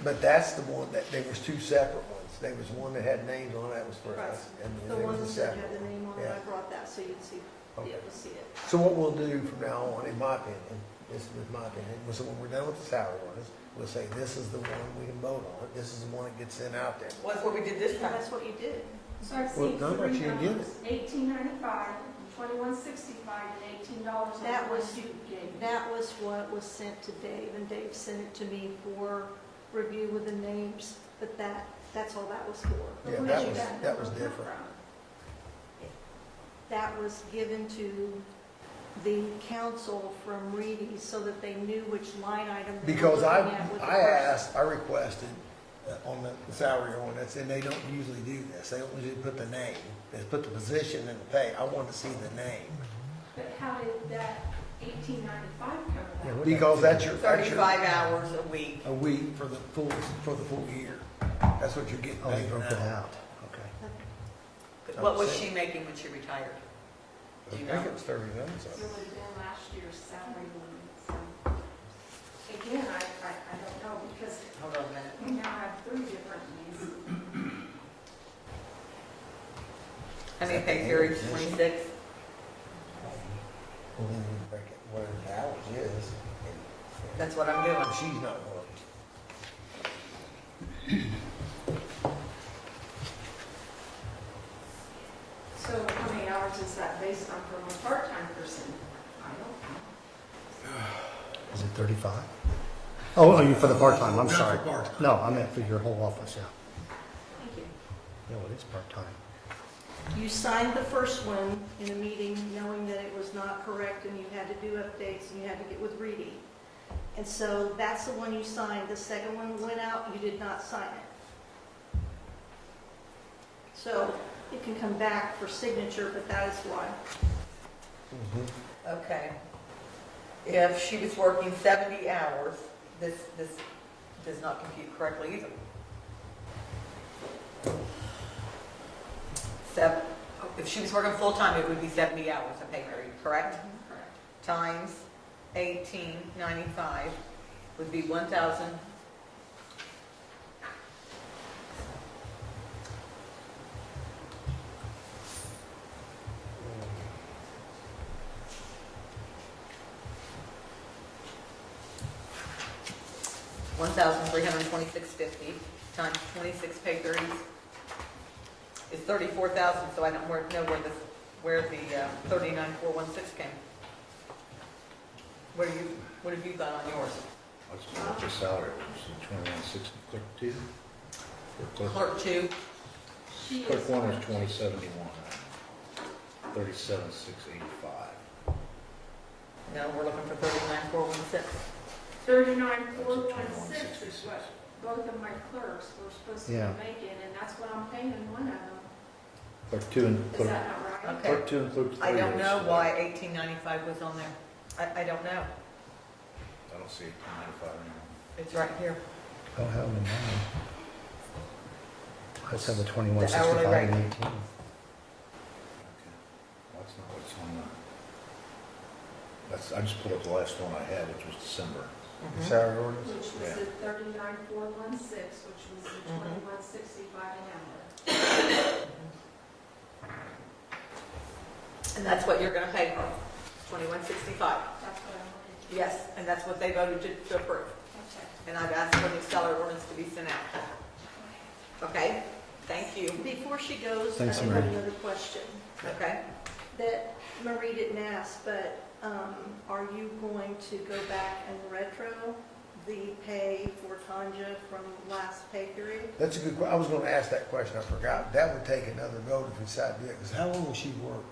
But that's the one that, there was two separate ones. There was one that had names on it, that was for Right. us. And The then there was a ones that separate have the one. name on it, Yeah. I brought that so you'd see, be Okay. able to see it. So what we'll do from now on, in my opinion, this is my opinion, so when we're done with the salary ordinance, we'll say, this is the one we can vote on, this is the one that gets sent out there. Well, that's what we did this And time. that's what you did. So I've Well, seen no, three you didn't get numbers, $18.95, $21.65, and $18. on That the one was- you gave me. That was what was sent to Dave, and Dave sent it to me for review with the names, but that's all that was for. But Yeah, where'd that you was- get that was number different. from? That was given to the council from Reedy so that they knew which line item they were Because I looking at with the person. asked, I requested on the salary ordinance, and they don't usually do this. They don't usually put the name, they put the position and the pay. I want to see the name. But how did that 1895 cover Yeah, that? what Because that's your 35 hours a week. a week for the full year. That's what you're getting Oh, you paid broke it now. out, okay. What was she making when she retired? I Do you think know? it's 39 It something. would have been last year's salary limit, so. Again, I don't know, because Hold on a minute. we now have 3 different needs. How many pay periods? 26? Well, then you break it, whatever the hours is. That's what I'm doing. And she's not working. So how many hours is that based on from a part-time person? I don't know. Is it 35? Oh, you for the part-time, I'm Not for sorry. part-time. No, I meant for your whole office, yeah. Thank you. Yeah, well, it is part-time. You signed the first one in a meeting knowing that it was not correct and you had to do updates and you had to get with Reedy. And so that's the one you signed. The second one went out, you did not sign it. So it can come back for signature, but that is why. Okay. If she was working 70 hours, this does not compute correctly either. If she was working full-time, it would be 70 hours a pay period, correct? Correct. Times 18.95 would be 1,000. $1,326.50 times 26 pay periods is 34,000. So I don't know where the 39,416 came. What have you got on yours? What's the salary? It's 2160, clerk 2? Or Clerk 2, She Clerk is 1 is 2071, 37,685. no, we're looking for 39,416. 39,416 is what both of my clerks were supposed to Yeah. be making, and that's what I'm paying one of them. Clerk 2 and Is clerk, that not right? Okay. clerk 2 and clerk 3. I don't know is- why 1895 was on there. I don't know. I don't see 1895 anymore. It's right here. Don't have them in mind. Let's have the The 2165 hourly and rate. 18. Okay. Well, that's not what's on the, I just pulled up the last one I had, which was December. Mhm. Salary ordinance? Which was Yeah. the 39,416, which was the Mhm. 2165 an hour. And that's what you're going to pay her, 2165. That's what I'm looking Yes, and that's what they voted to approve. for. Okay. And I've asked for the salary ordinance to be sent out. Okay? Thank you. Before she goes, I Thanks, have Marie. another question Okay? that Marie didn't ask, but are you going to go back and retro the pay for Tanja from last pay period? That's a good question. I was gonna ask that question. I forgot. That would take another vote if we decide to do it, because how long has she worked?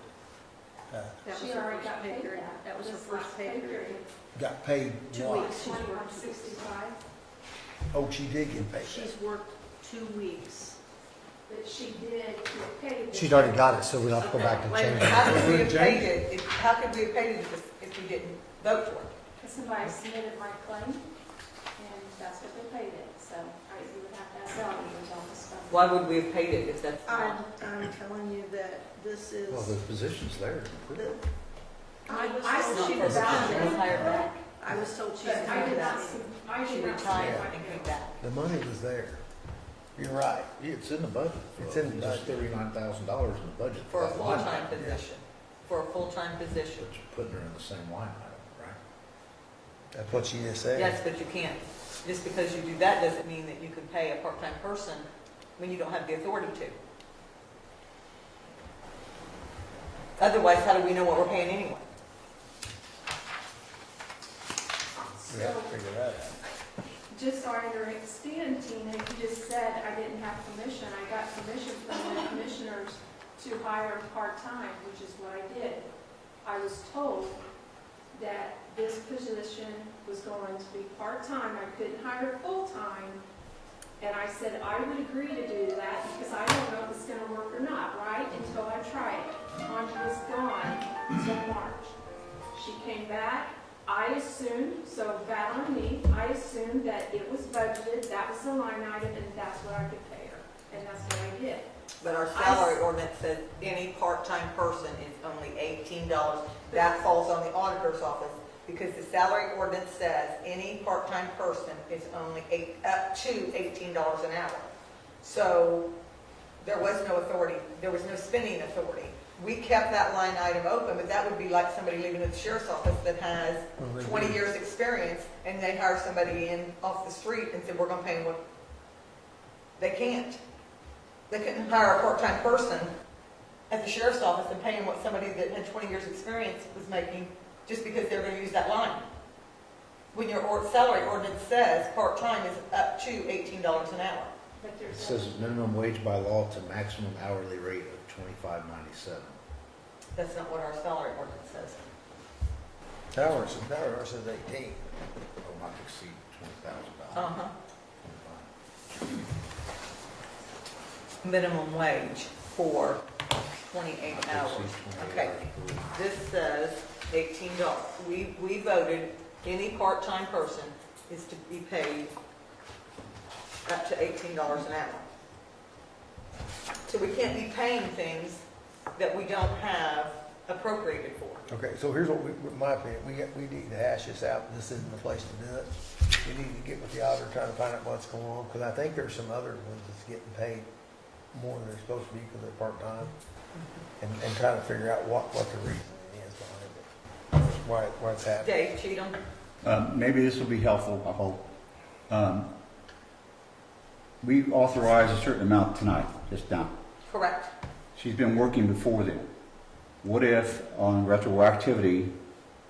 That was She her already first got pay paid period. that. That was her This first last pay period. Got paid 2 what? weeks. She's worked 2165, Oh, she did get paid. She's worked 2 weeks. but she did get paid. this She's already year. got it, so we don't have to go back and Wait a change minute, how it. could we have paid it, how could we have paid it if we didn't vote for it? Because somebody submitted my claim, and that's what they paid it, so you would have to ask the auditor's office about that. Why would we have paid it if that's I'm not? telling you that this is, Well, the position's there. I was I told see she the was value. out. Hired back. I was told she's But I did not out. see, I She did not see retired my and came bill. back. The money was there. You're right. Yeah, it's in the budget. It's in the There's budget. $39,000 in the budget. For a that line full-time item. position. For a full-time position. But you're putting her in the same line item, right? That's what she just said. Yes, but you can't. Just because you do that doesn't mean that you can pay a part-time person when you don't have the authority to. Otherwise, how do we know what we're paying anyway? We have to figure that out. Just so I understand, Tina, you just said I didn't have permission. I got permission from the commissioners to hire part-time, which is what I did. I was told that this position was going to be part-time. I couldn't hire full-time. And I said I would agree to do that because I don't know if it's going to work or not, right? Until I try it. Tanya was gone until March. She came back, I assumed, so bad on me, I assumed that it was budgeted, that was the line item, and that's what I could pay her, and that's what I did. But our salary ordinance says any part-time person is only $18. That falls on the auditor's office, because the salary ordinance says any part-time person is only up to $18 an hour. So there was no authority, there was no spending authority. We kept that line item open, but that would be like somebody leaving the sheriff's office that has 20 years experience, and they hire somebody in off the street and say, we're gonna pay them what, they can't. They couldn't hire a part-time person at the sheriff's office and pay him what somebody that had 20 years experience was making, just because they're gonna use that line. When your salary ordinance says part-time is up to $18 an hour. But It there's says minimum wage by law to maximum hourly rate of $25.97. That's not what our salary ordinance says. Ours says 18. Will not exceed $20,000. Uh-huh. Minimum wage for 28 hours. Okay, this says $18. We voted any part-time person is to be paid up to $18 an hour. So we can't be paying things that we don't have appropriated for. Okay, so here's what my opinion, we need to hash this out. This isn't the place to do it. We need to get with the auditor, trying to find out what's going on, because I think there's some other ones that's getting paid more than they're supposed to be because they're part-time. And trying to figure out what the reason is behind it, why it's happening. Dave Cheatham? Maybe this will be helpful, I hope. We authorized a certain amount tonight, just now. Correct. She's been working before then. What if on retroactivity,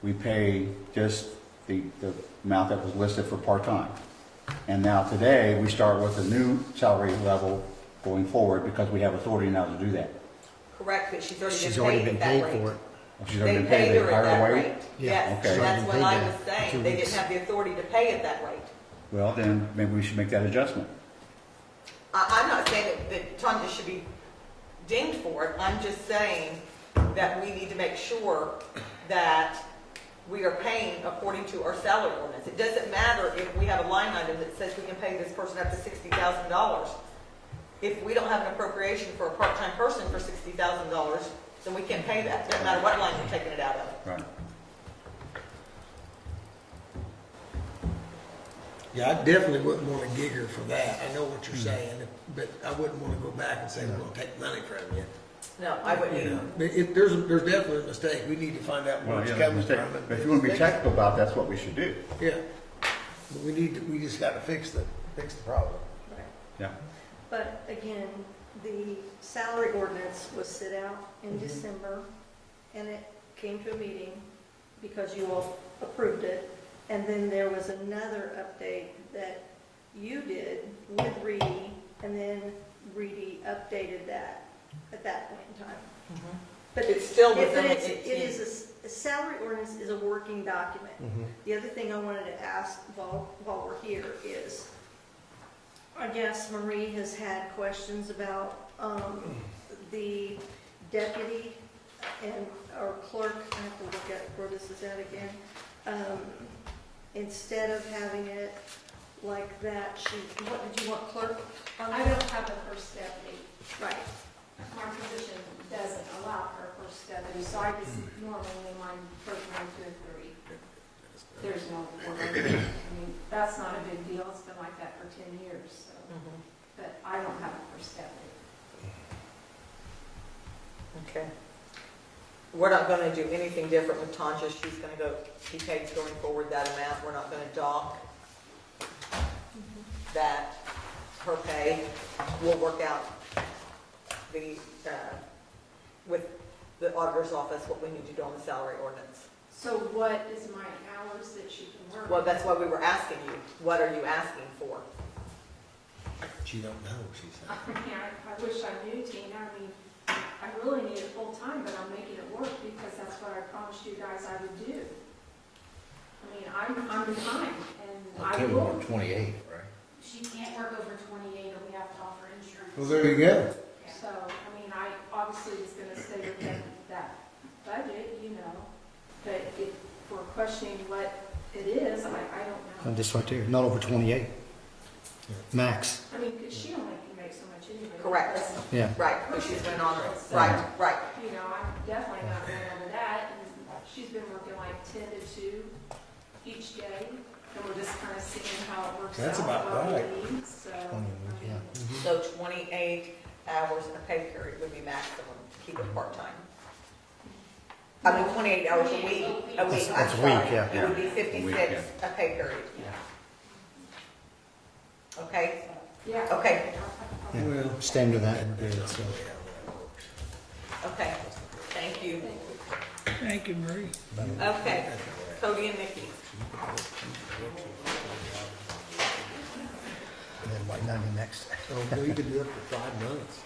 we pay just the amount that was listed for part-time? And now today, we start with a new salary level going forward because we have authority now to do that. Correct, but she's She's already already been been paid paid at that for rate. it. She's already They been paid paid her a at higher that rate? rate. Yeah. Yes, Okay. and that's She's what already I paid was that for saying. 2 They didn't weeks. have the authority to pay at that rate. Well, then maybe we should make that adjustment. I'm not saying that Tanya should be dinged for it. I'm just saying that we need to make sure that we are paying according to our salary ordinance. It doesn't matter if we have a line item that says we can pay this person up to $60,000. If we don't have an appropriation for a part-time person for $60,000, then we can't pay that. Doesn't matter what line we're taking it out of. Right. Yeah, I definitely wouldn't want to gig her for that. I know what you're saying, but I wouldn't want to go back and say we're going to take money from you. No, I wouldn't You either. know, but there's definitely a mistake. We need to find out where Well, it's yeah, coming mistake. from. But if you want to be technical about it, that's what we should do. Yeah, but we just got to fix the problem. Right. Yeah. But again, the salary ordinance was set out in December, and it came to a meeting because you all approved it. And then there was another update that you did with Reedy, and then Reedy updated that at that point in time. But It's still it within is, the it is a salary ordinance is a working document. The other thing I wanted to ask while we're here is, I guess Marie has had questions about the deputy and our clerk. I have to look at where this is at again. Instead of having it like that, what did you want, clerk? I don't have a first deputy. Right. My position doesn't allow for a first deputy, so I just normally mine first, 1, 2, and 3. There's no order. I mean, that's not a big deal. It's been like that for 10 years, so. But I don't have a first deputy. Okay. We're not going to do anything different with Tanja. She's going to go, she pays going forward that amount. We're not going to dock that, her pay. We'll work out with the auditor's office what we need to do on the salary ordinance. So what is my hours that she can work? Well, that's what we were asking you. What are you asking for? She don't know, she said. I mean, I wish I knew, Tina. I mean, I really need it full-time, but I'm making it work because that's what I promised you guys I would do. I mean, I'm behind, and I Kim will. on 28, right? She can't work over 28 or we have to offer insurance. Well, there you go. So, I mean, I obviously was gonna stay within that budget, you know, but questioning what it is, I don't know. Just right there, not over 28. Max. I mean, 'cause she only can make so much anyway. Correct. Yeah. Right, because she's been on, right, right. You know, I'm definitely not going over that, and she's been working like 10 to 2 each day, and we're just kind of seeing how it works out. That's about what we right. need, so, I mean, So 28 hours in a pay period would be maximum to keep it part-time. I mean, 28 hours a week, I'm That's a sorry. week, yeah. It would be A week, 56 a pay period. Okay, yeah. okay, Yeah. Stand to that and we're good, so. okay. Thank you. Thank you, Marie. Okay, Cody and Nikki. And then waiting on the next. So we could do it for 5 months.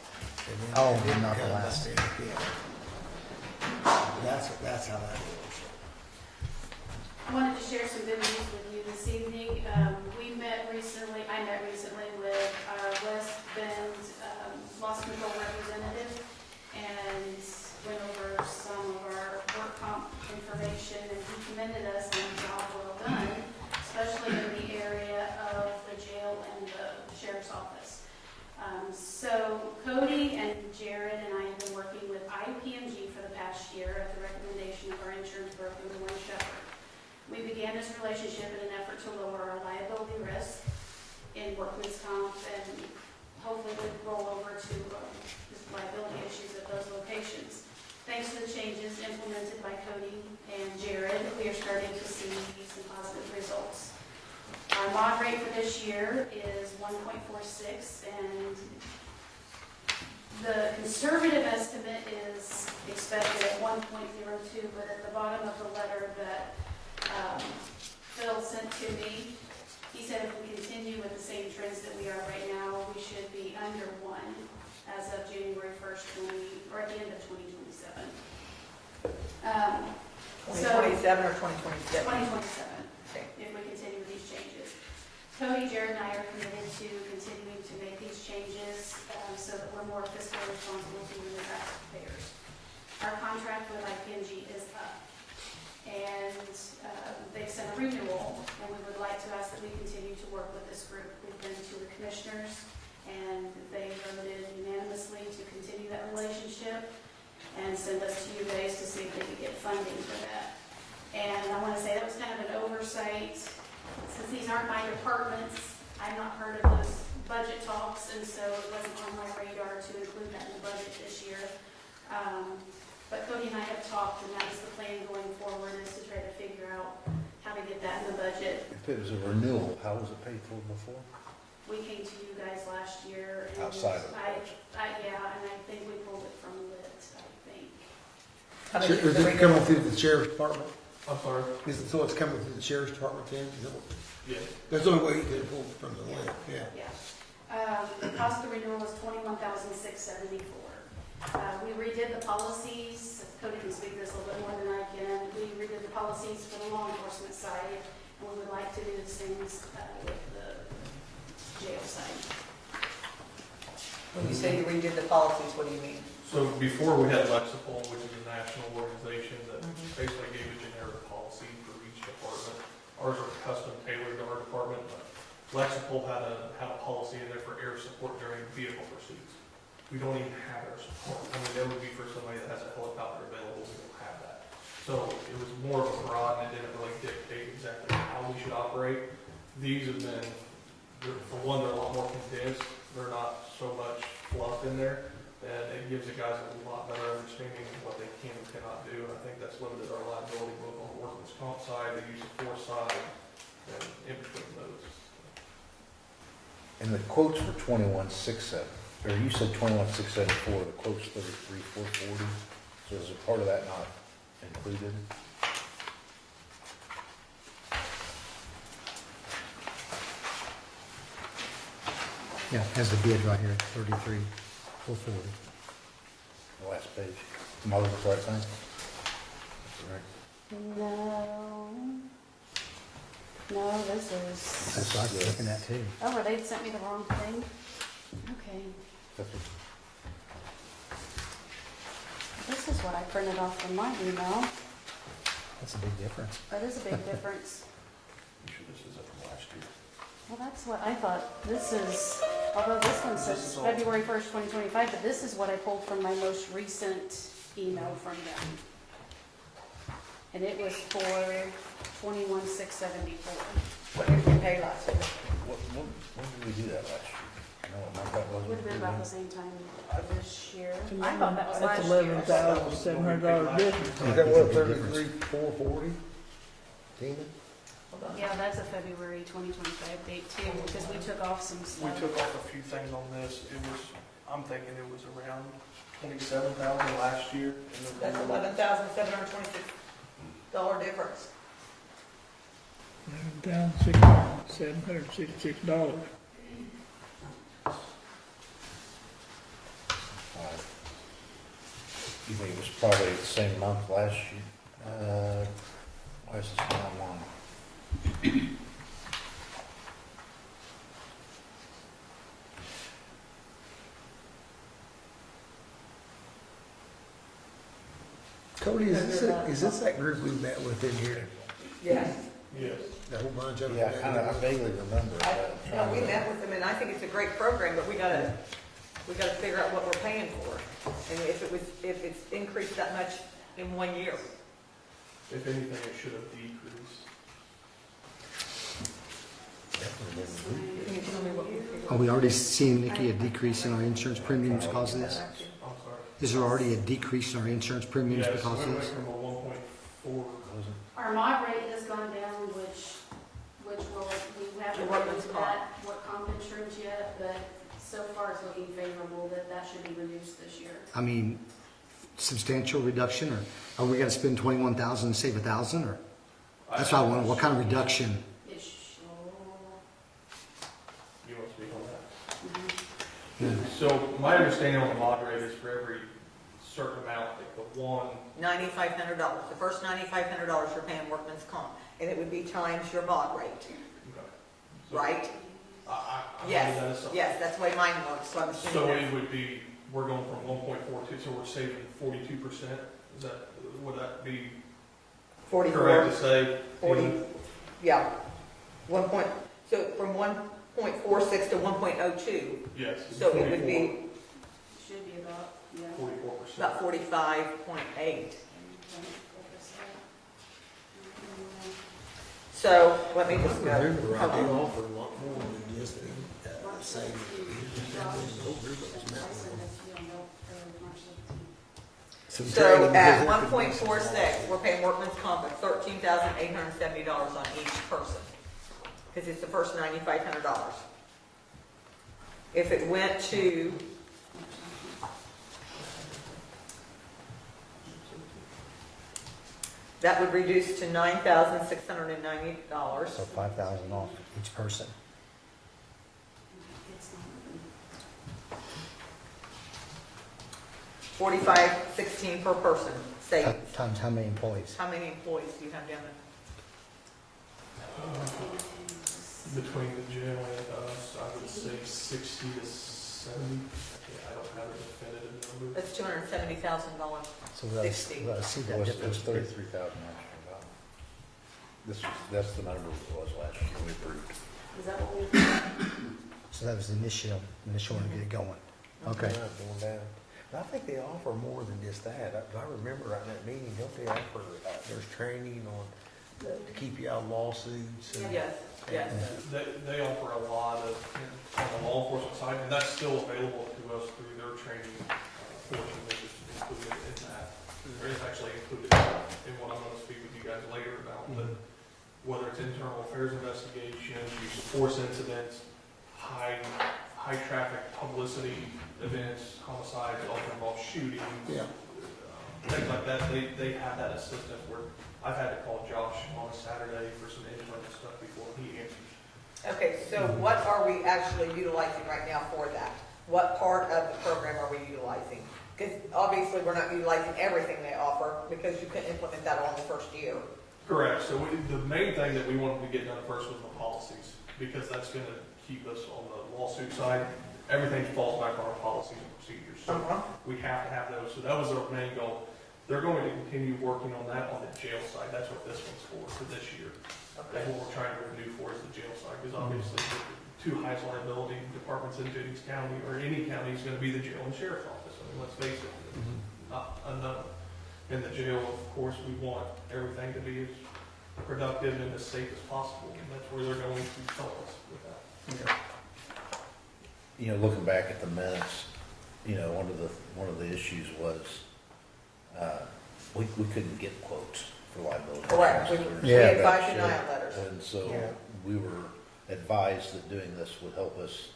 and then- Oh, and then not the come last. back. Yeah. That's how that works. I wanted to share some good news with you this evening. I met recently with our West Bend loss control representative and went over some of our work comp information, and he commended us on the job well done, especially in the area of the jail and the sheriff's office. So Cody and Jared and I have been working with IPMG for the past year at the recommendation of our insurance broker, Warren Shepherd. We began this relationship in an effort to lower our liability risk in workman's comp and hopefully would roll over to just liability issues at those locations. Thanks to the changes implemented by Cody and Jared, we are starting to see some positive results. Our mod rate for this year is 1.46, and the conservative estimate is expected at 1.02, but at the bottom of the letter that Phil sent to me, he said if we continue with the same trends that we are right now, we should be under 1 as of January 1st, or at the end of 2027. 2027 or 2026? 2027, Okay. if we continue with these changes. Cody, Jared, and I are committed to continuing to make these changes so that we're more fiscally responsible to the taxpayers. Our contract with IPMG is up, and they've sent a renewal, and we would like to ask that we continue to work with this group. We've been to the commissioners, and they voted unanimously to continue that relationship and send us to you guys to see if they could get funding for that. And I want to say that was kind of an oversight. Since these aren't my departments, I've not heard of those budget talks, and so it wasn't on my radar to include that in the budget this year. But Cody and I have talked, and that is the plan going forward, is to try to figure out how to get that in the budget. If it was a renewal, how was it paid for before? We came to you guys last year. And Outside of yeah, and I think we pulled it from lit, I think. How many Is years it are we coming going? through the sheriff's department? I'm sorry. So it's coming through the sheriff's department then? Is that what- Yeah. That's the only way you can pull it from the lid, yeah. Yeah. The cost of the renewal was $21,674. We redid the policies. Cody can speak to this a little bit more than I can. We redid the policies for the law enforcement side, and we would like to do the same with the jail side. When you say you redid the policies, what do you mean? So before we had Lexipol, which is a national organization that basically gave a generic policy for each department. Ours are custom tailored to our department, but Lexipol had a policy in there for air support during vehicle pursuits. We don't even have air support. I mean, that would be for somebody that has a helicopter available, we don't have that. So it was more of a broad, and it didn't really dictate exactly how we should operate. These have been, for one, they're a lot more condensed, they're not so much fluff in there, and it gives the guys a lot better understanding of what they can and cannot do, and I think that's limited our liability both on the workman's comp side, the use of force side, and in between those. And the quotes for 21,670, or you said 21,674, the quote's 33,440. So is a part of that not included? Yeah, has the bid right here, 33,440. The last page. Am I looking at the right thing? That's right. No, this That's is, what I was looking at too. oh, they sent me the wrong thing? Okay, That's what- this is what I printed off from my email. That's a big difference. That is a big difference. I'm sure this is up from last year. Well, that's what I thought. This is, although this one says February 1st, 2025, but this is what I pulled from my most recent email from them. And it was for 21,674. What did we pay last year? When did we do that last year? I know what my thought was. Would have been about the same time this year. I thought that was That's last year. $11,700 difference. Is that what, 33,440? Tina? Hold on. Yeah, that's a February 2025 date too, because we took off some We stuff. took off a few things on this. It was, I'm thinking it was around 27,000 last year. And then That's $11,726 difference. $766. You think it was probably the same month last year? Why is this not long? Cody, is this that group we met with in here? Yes. Yes. The whole bunch of them? Yeah, I vaguely remember that. No, we met with them, and I think it's a great program, but we gotta figure out what we're paying for. And if it's increased that much in 1 year. If anything, it should have decreased. Can you tell me what we figured? Are we already seeing, Nikki, a decrease in our insurance premiums because of this? I'm sorry. Is there already a decrease in our insurance premiums Yes, because we of went this? from a 1.4. Our mod rate has gone down, which will, we haven't Your looked workman's into comp. that, what comp insurance yet, but so far it's looking favorable that should be reduced this year. I mean, substantial reduction, or are we gonna spend 21,000 and save 1,000, or? That's what I wonder, what kind of reduction? It should, You want to speak on that? mhm. So my understanding on the mod rate is for every certain amount, like the one, $9,500. The first $9,500 you're paying workman's comp, and it would be times your mod rate, so right? I Yes, that is something. yes, that's the way mine works, so I'm So assuming it would be, we're going from 1.42, so we're saving 42%. Is that, would that be that's 44, correct to say? 40, yeah. So from 1.46 to 1.02, Yes. so it would be It should be about, yeah. 44%. about 45.8. So let me just go. Remember, right, Hold they on. offer a lot more than just the, saving. Some So training at because one it point could be four some- six, we're paying workman's comp of $13,870 on each person. Because it's the first $9,500. If it went to, that would reduce to $9,690. So 5,000 off each person. It's not- 4516 per person, say, Times how many employees? how many employees do you have down there? Between the jail and us, I would say 60 to 70. I don't have a definitive number. That's $270,000. So we ought to see that It was difference. 33,000 last year. That's the number it was last year we approved. Is that what we? So that was the initial to get it going. Okay. Not going down. But I think they offer more than just that. If I remember right in that meeting, don't they offer, there's training on, to keep you out of lawsuits and. Yes, yes. They offer a lot of, on the law enforcement side, and that's still available to us through their training portion, which is included in that. Or it's actually included in what I'm going to speak with you guys later about, but whether it's internal affairs investigations, use of force incidents, high traffic publicity events, homicides, often involve shootings, Yeah. things like that. They have that assistance where I've had to call Josh on a Saturday for some internal stuff before he answers. Okay, so what are we actually utilizing right now for that? What part of the program are we utilizing? Because obviously, we're not utilizing everything they offer, because you couldn't implement that all in the first year. Correct. So the main thing that we wanted to get done first was the policies, because that's going to keep us on the lawsuit side. Everything falls back on our policies and procedures. So we have to have those. So that was our main goal. They're going to continue working on that on the jail side. That's what this one's for this year. That's what we're trying to renew for is the jail side, because obviously the two highest liability departments in Jennings County, or any county, is gonna be the jail and sheriff's office. I mean, let's face it, it's not unknown. In the jail, of course, we want everything to be as productive and as safe as possible, and that's where they're going to help us with that. You know, looking back at the minutes, you know, one of the issues was, we couldn't get quotes for liability. Correct. We insurance. we Yeah, had 5 Sure. denial letters. And so Yeah. we were advised that doing this would help us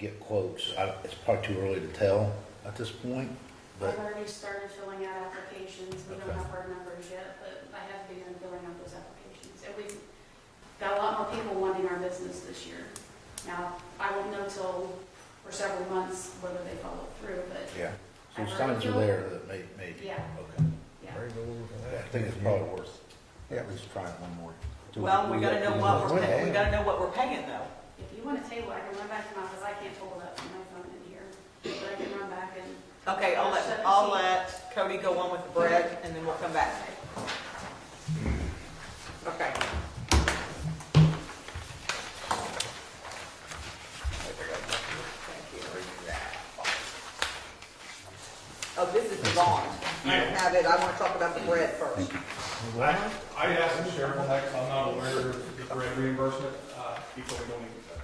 get quotes. It's probably too early to tell at this point, but I've already started filling out applications. We don't Okay. have hard numbers yet, but I have begun filling out those applications. And we've got a lot more people wanting our business this year. Now, I won't know till for several months whether they follow through, but yeah. So I've signs already are filled- there that maybe. Yeah. Okay. yeah. Very good. Yeah, I think it's probably worth Yeah. at least trying one more. Well, we gotta know what we're Well, paying, we yeah. gotta know what we're paying though. If you want to table, I can run back to my office. I can't pull it up from my phone in here, but I can run back and. Okay, I'll let Cody go on with the bread and then we'll come back. Okay. Thank you. Oh, this is the bond. I don't have it, I wanna talk about the bread first. I asked the sheriff on that, because I'm not aware of the grant reimbursement. He told me don't need that. I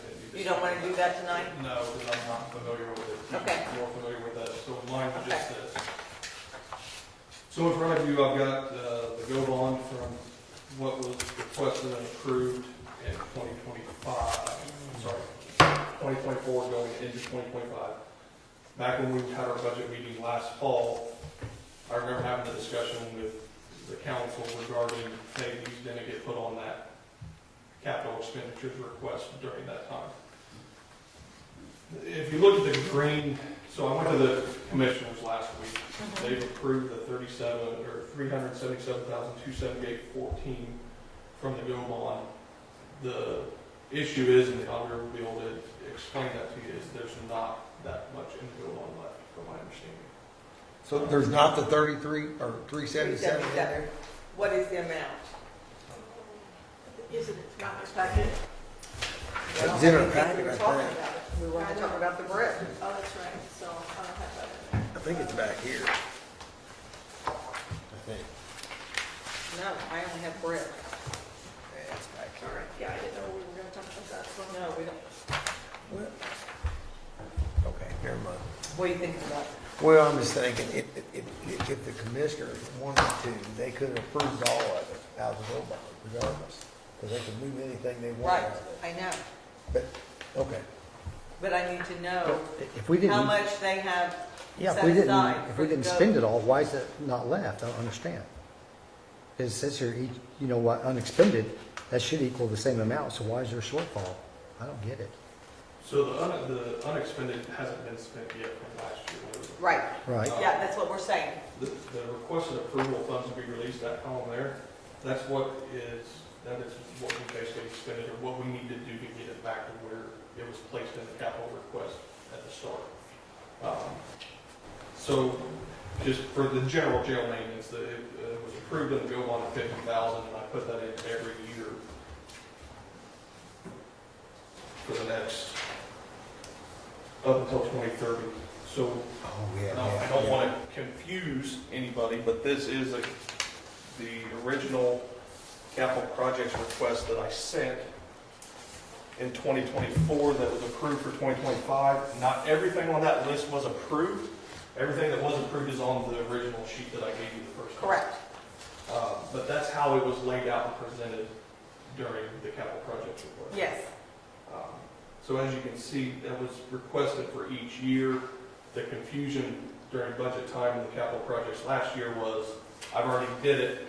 didn't need this. You don't wanna do that tonight? No, because I'm not familiar with it. He's Okay. more familiar with that, so mine was just Okay. this. So in front of you, I've got the go bond from what was requested and approved in 2025, sorry, 2024 going into 2025. Back when we had our budget meeting last fall, I remember having a discussion with the council regarding, hey, these didn't get put on that capital expenditures request during that time. If you look at the green, so I went to the commissioners last week. They've approved the 377,278.14 from the go bond. The issue is, and the auditor will be able to explain that to you, is there's not that much in the go bond left, from my understanding. So there's not the 33 or 377 in there? What is the amount? Isn't it not this packet? It's in our We packet, were I talking think. about it. We wanted to talk about the bread. Oh, that's right, so I don't have that in there. I think it's back here. I think. No, I only have bread. Yeah, it's back All here. right, yeah, I didn't know we were gonna talk about that, so. No, we don't. Well, okay, never mind. What do you think about it? Well, I'm just thinking, if the commissioners wanted to, they could have approved all of it out of the bill bond regardless. Because they could move anything they want Right, out of it. I know, But, okay. but I need to know If we didn't, how much they have yeah, set if we didn't, aside. if for we the didn't go- spend it all, why is it not left? I don't understand. It says here, you know what, unexpended, that should equal the same amount, so why is there a shortfall? I don't get it. So the unexpended hasn't been spent yet from last year. was it? Right, Right? yeah, that's what we're saying. The requested approval of funds to be released, that column there, that is what we basically expended, or what we need to do to get it back to where it was placed in the capital request at the start. So, just for the general jail maintenance, it was approved in the go bond at 50,000, and I put that in every year for the next, up until 2030. So, Oh, yeah. now, I don't want to confuse anybody, but this is the original capital projects request that I sent in 2024 that was approved for 2025. Not everything on that list was approved. Everything that was approved is on the original sheet that I gave you the first time. Correct. But that's how it was laid out and presented during the capital projects request. Yes, So as you can see, that was requested for each year. The confusion during budget time in the capital projects last year was, I've already did it,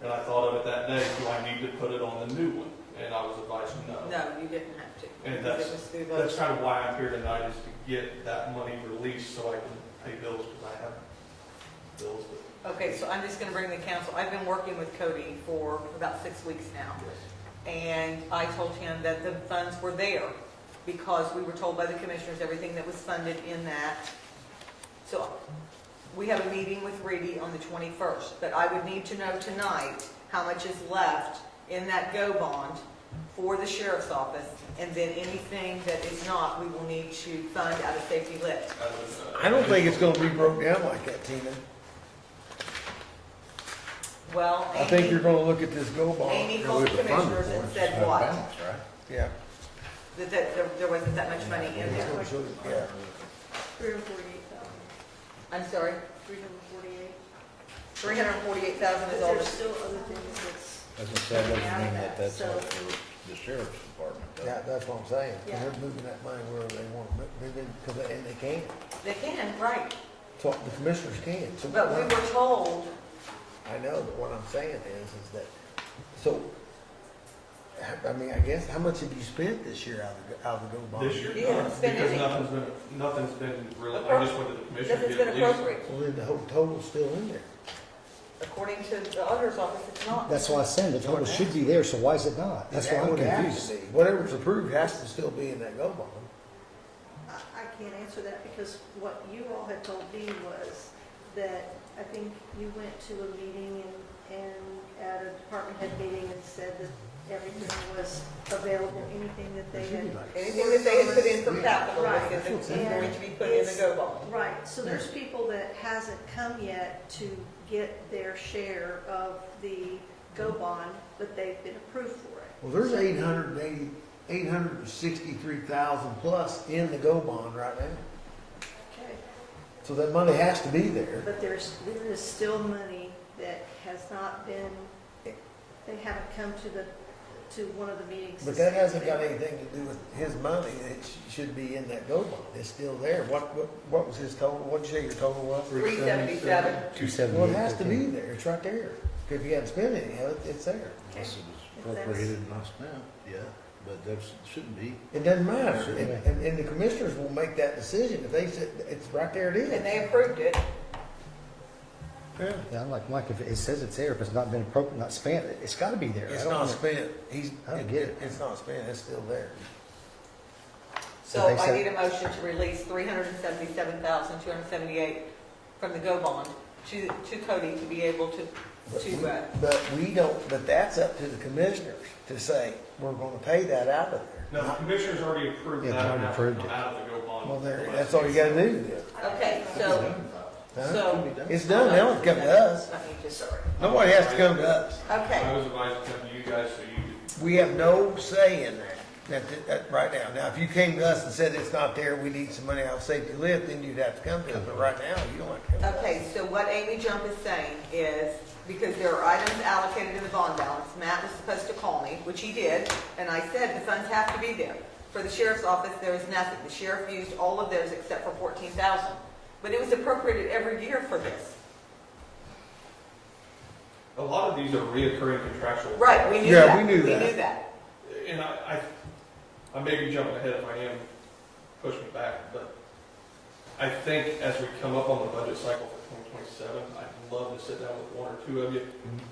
and I thought of it that day, do I need to put it on the new one? And I was advised no. no, you didn't have to. And It was through those- that's kind of why I'm here tonight, is to get that money released so I can pay bills, because I have bills that. Okay, so I'm just gonna bring the council, I've been working with Cody for about 6 weeks now. And I told him that the funds were there because we were told by the commissioners everything that was funded in that. So we have a meeting with Reedy on the 21st, but I would need to know tonight how much is left in that go bond for the sheriff's office, and then anything that is not, we will need to fund out of safety lift. I don't think it's gonna be broke down like that, Tina. Well, I think you're Amy, gonna look at this go bond. Amy called the commissioners and said what? Balance, right? Yeah. That there wasn't that much money in there. Yeah. 348,000. I'm sorry, 348. 348,000 But is all there's the, still other things that's. As I said, that doesn't mean that that's So- all for the sheriff's department. though. Yeah, that's what I'm saying. Yeah. They're moving that money wherever they want to move it, and they can. they can, right. So the commissioners can. So But we were told, I know, but what I'm saying is that, so, I mean, I guess, how much have you spent this year out of the go bond? This year? You haven't spent Because any. nothing's been really, I just went to the commission to nothing's get been it leased. appropriate. Well, then the whole total's still in there. According to the auditor's office, it's not. That's why I said the total should be there, so why is it not? That's why That I'm would have to confused. be. Whatever's approved has to still be in that go bond. I can't answer that because what you all had told me was that I think you went to a meeting and at a department head meeting and said that everything was available, anything that they had. Anything that they had put in for capital Right. was going to be put in the go bond. Right, so there's people that hasn't come yet to get their share of the go bond, but they've been approved for it. Well, there's 863,000 plus in the go bond right now. Okay. So that money has to be there. But there is still money that has not been, they haven't come to one of the meetings. But that hasn't got anything to do with his money. It should be in that go bond. It's still there. What was his total? What'd you say your total was? 377. 278. Well, it has to be there. It's right there. If you hadn't spent any of it, it's there. Unless it was appropriated and not spent, yeah, but that shouldn't be. It doesn't matter. And the commissioners will make that decision. If they said, it's right there, it is. And they approved it. Yeah, I'm like, Mike, if it says it's there, if it's not been appropriate, not spent, it's gotta be there. I It's don't not under- spent. I don't get it. It's not spent. It's still there. So they I said- need a motion to release 377,278 from the go bond to Cody to be able to, But we don't, but that's up to the commissioners to say, we're gonna pay that out of there. No, the commissioners already approved Yeah, that they already amount approved it. out of the go bond. Well, there, that's all you gotta do then. okay, so, Huh? so. It's done. They don't come to us. Let me just, sorry. Nobody has to come to us. Okay, I was advised to come to you guys so you could. We have no say in that, right now. Now, if you came to us and said it's not there, we need some money out of safety lift, then you'd have to come to us, but right now, you don't have to come to us. okay, so what Amy Jump is saying is, because there are items allocated in the bond balance, Matt was supposed to call me, which he did, and I said the funds have to be there. For the sheriff's office, there is nothing. The sheriff used all of theirs except for 14,000. But it was appropriated every year for this. A lot of these are reoccurring contractual. Right, we knew Yeah, that. we knew We that. knew that. And I may be jumping ahead if I am, push me back, but I think as we come up on the budget cycle for 2027, I'd love to sit down with one or two of you.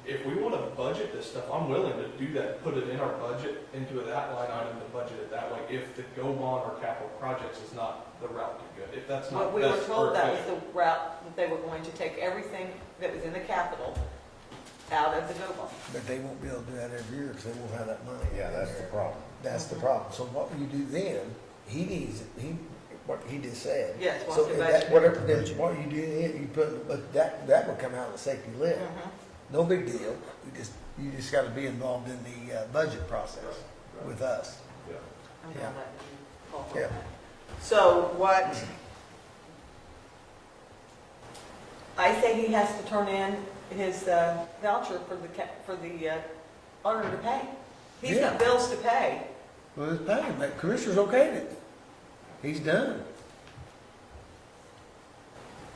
If we want to budget this stuff, I'm willing to do that, put it in our budget, into that line item to budget it that way, if the go bond or capital projects is not the route to go. If that's not, What we were that's told that was perfect. the route, that they were going to take everything that was in the capital out of the go bond. But they won't be able to do that every year because they won't have that money. Yeah, that's the problem. That's the problem. So what you do then, what he just said. Yes, So once the if budget. that, whatever, then what you do then, you put, but that would come out of the safety lift. Mhm. No big deal. You just gotta be involved in the budget process with us. Yeah. I'm Yeah. gonna let you call for Yeah. that. So what, I say he has to turn in his voucher for the auditor to pay. He's Yeah. got bills to pay. Well, it's paid, but Commissioner's okayed it. He's done.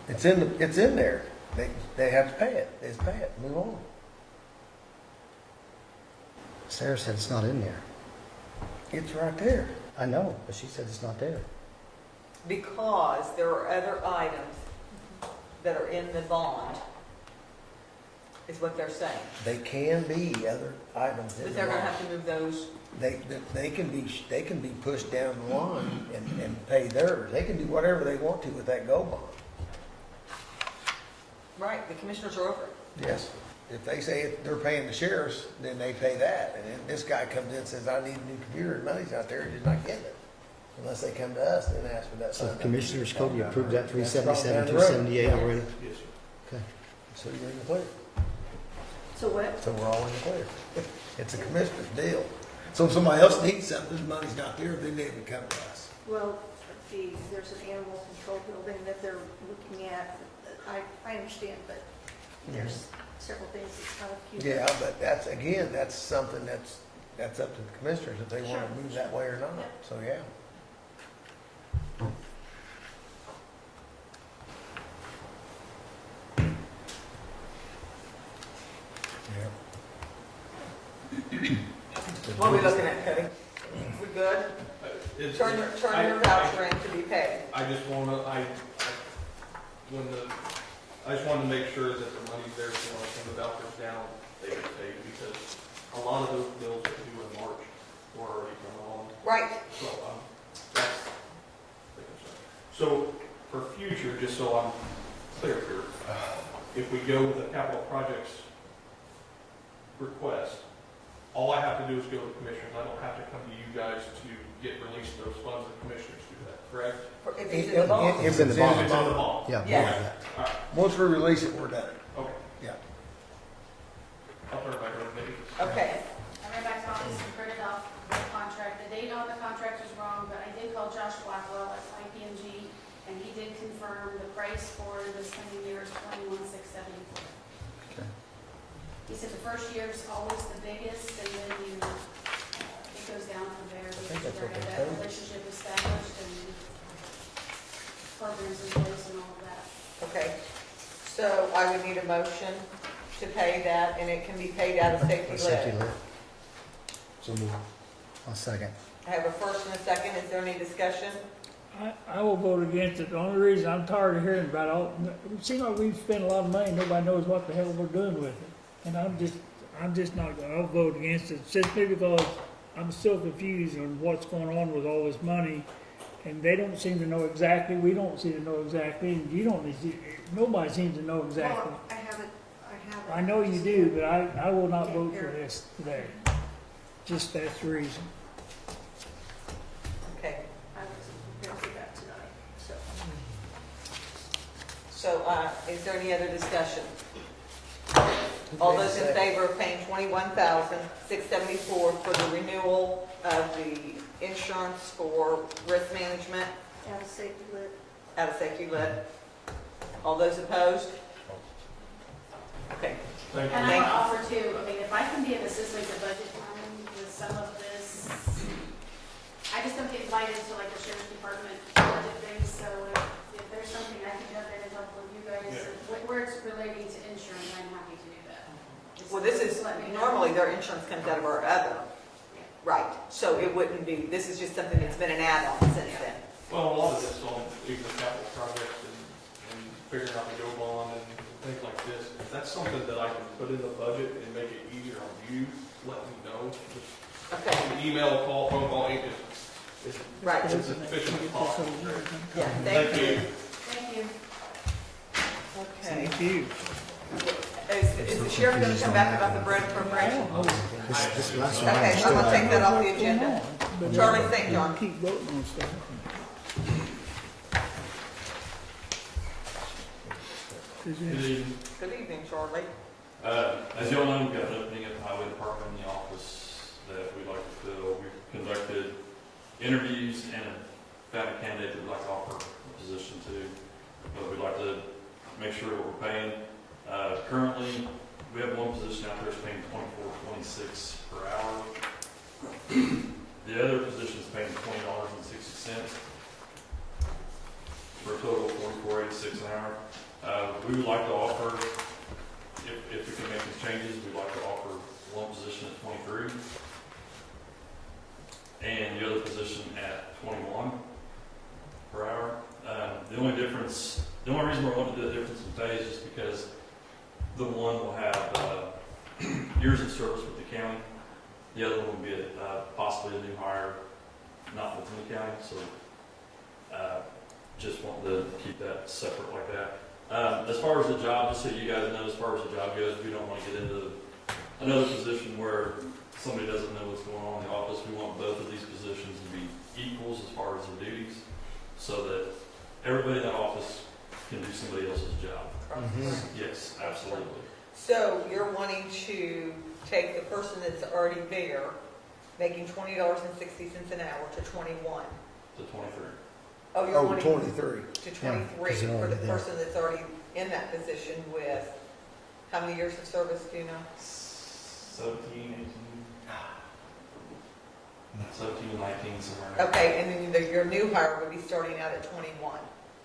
It's in there. They have to pay it. They just pay it. Move on. Sarah said it's not in there. It's right there. I know, but she said it's not there. Because there are other items that are in the bond, is what they're saying. They can be other items in But the they're gonna law. have to move those. They can be pushed down the line and pay theirs. They can do whatever they want to with that go bond. Right, the commissioners are over it. Yes. If they say they're paying the sheriffs, then they pay that. And then this guy comes in and says, I need a new computer, and money's out there, he's not getting it. Unless they come to us and ask for that. So signed up. Commissioners Code, you approved that That's probably 377, down the road. 278 already? Yes, sir. Okay. So you're in the clear. So what? So we're all in the clear. It's a commissioner's deal. So if somebody else needs something, this money's not there, then they would come to us. Well, there's an animal control building that they're looking at. I understand, but there's several things that's kind of cute. Yeah, but that's, again, that's something that's up to the commissioners if they want to Sure. move that way or not. Yep. So, yeah. What are we looking at, Cody? We good? It's- Turn your voucher in to be paid. I just wanna, I just wanted to make sure that the money's there, so when the voucher's down, they get paid, because a lot of those bills that are due in March were already coming on. Right. So, that's the concern. So, for future, just so I'm clear here, if we go with the capital projects request, all I have to do is go to the commissioners. I don't have to come to you guys to get released those funds. The commissioners do that, correct? If it's in the bond. It's in the If bond. it's in the bond. Yeah. Yeah. bond, All right, Once we release it, we're done. okay. Yeah. I'll turn it back over to Nikki. Okay. I ran back to office and printed off the contract. The date on the contract is wrong, but I did call Josh Blackwell at IPMG, and he did confirm the price for this coming year is $21,674. Okay. He said the first year is always the biggest, and then it goes down from there. think that's what Because they that told me. relationship established and programs in place and all of that. Okay. So I would need a motion to pay that, and it can be paid out of safety Safety lid. lid. So move. I'll second. I have a first and a second. Is there any discussion? I will vote against it. The only reason I'm tired of hearing about all, it seems like we've spent a lot of money, nobody knows what the hell we're doing with it. And I'm just not gonna, I'll vote against it simply because I'm still confused on what's going on with all this money. And they don't seem to know exactly, we don't seem to know exactly, and you don't, nobody seems to know exactly. Well, I have it. I know you do, but I will not vote for this today. Just that's the reason. Okay. I wasn't prepared for that tonight, so. So, is there any other discussion? All those in favor of paying $21,674 for the renewal of the insurance for risk management Out of safety lid. out of safety lid? All those opposed? Okay. Thank you. And I Thank want to you. offer too, I mean, if I can be of assistance at budget time with some of this, I just don't get invited to like the sheriff's department budget things, so if there's something I can jump in and help with you guys, where it's relating to insurance, I'm happy to do that. Just Well, this is, let me know. normally their insurance comes out of our other. Right, so it wouldn't be, this is just something that's been an add-on since then. Well, a lot of this on even capital projects and figuring out the go bond and things like this, if that's something that I can put in the budget and make it easier on you, let me know. Just Okay, an email, call, phone call, ain't just, right. it's as efficient as possible. Yeah, thank you. Thank you. Okay. Thank you. Is the sheriff going to come back about the bread appropriation? This last one. Okay, I'm going to take that off the agenda. But Charlie St. John. Keep voting on stuff. Is it- Good evening. Good evening, Charlie. As you all know, we've got an opening at the highway department in the office that we'd like to fill. We've conducted interviews and found a candidate that we'd like to offer a position to. But we'd like to make sure what we're paying. Currently, we have one position out there that's paying $24.26 per hour. The other position is paying $20.60 for a total of $44.86 an hour. We would like to offer, if we can make these changes, we'd like to offer one position at 23 and the other position at 21 per hour. The only reason we're wanting to do the difference in pay is just because the one will have years of service with the county. The other one will be possibly a new hire, not within the county. So just wanting to keep that separate like that. As far as the job, just so you guys know, as far as the job goes, we don't want to get into another position where somebody doesn't know what's going on in the office. We want both of these positions to be equals as far as their duties, so that everybody in that office can do somebody else's job. Yes, absolutely. So you're wanting to take the person that's already there, making $20.60 an hour to 21. To 23. Oh, you're Oh, wanting 23. to Yeah, 23 'cause they're for the already there. person that's already in that position with, how many years of service do you know? 17, 18. 17, 19, somewhere in there. Okay, and then your new hire would be starting out at 21.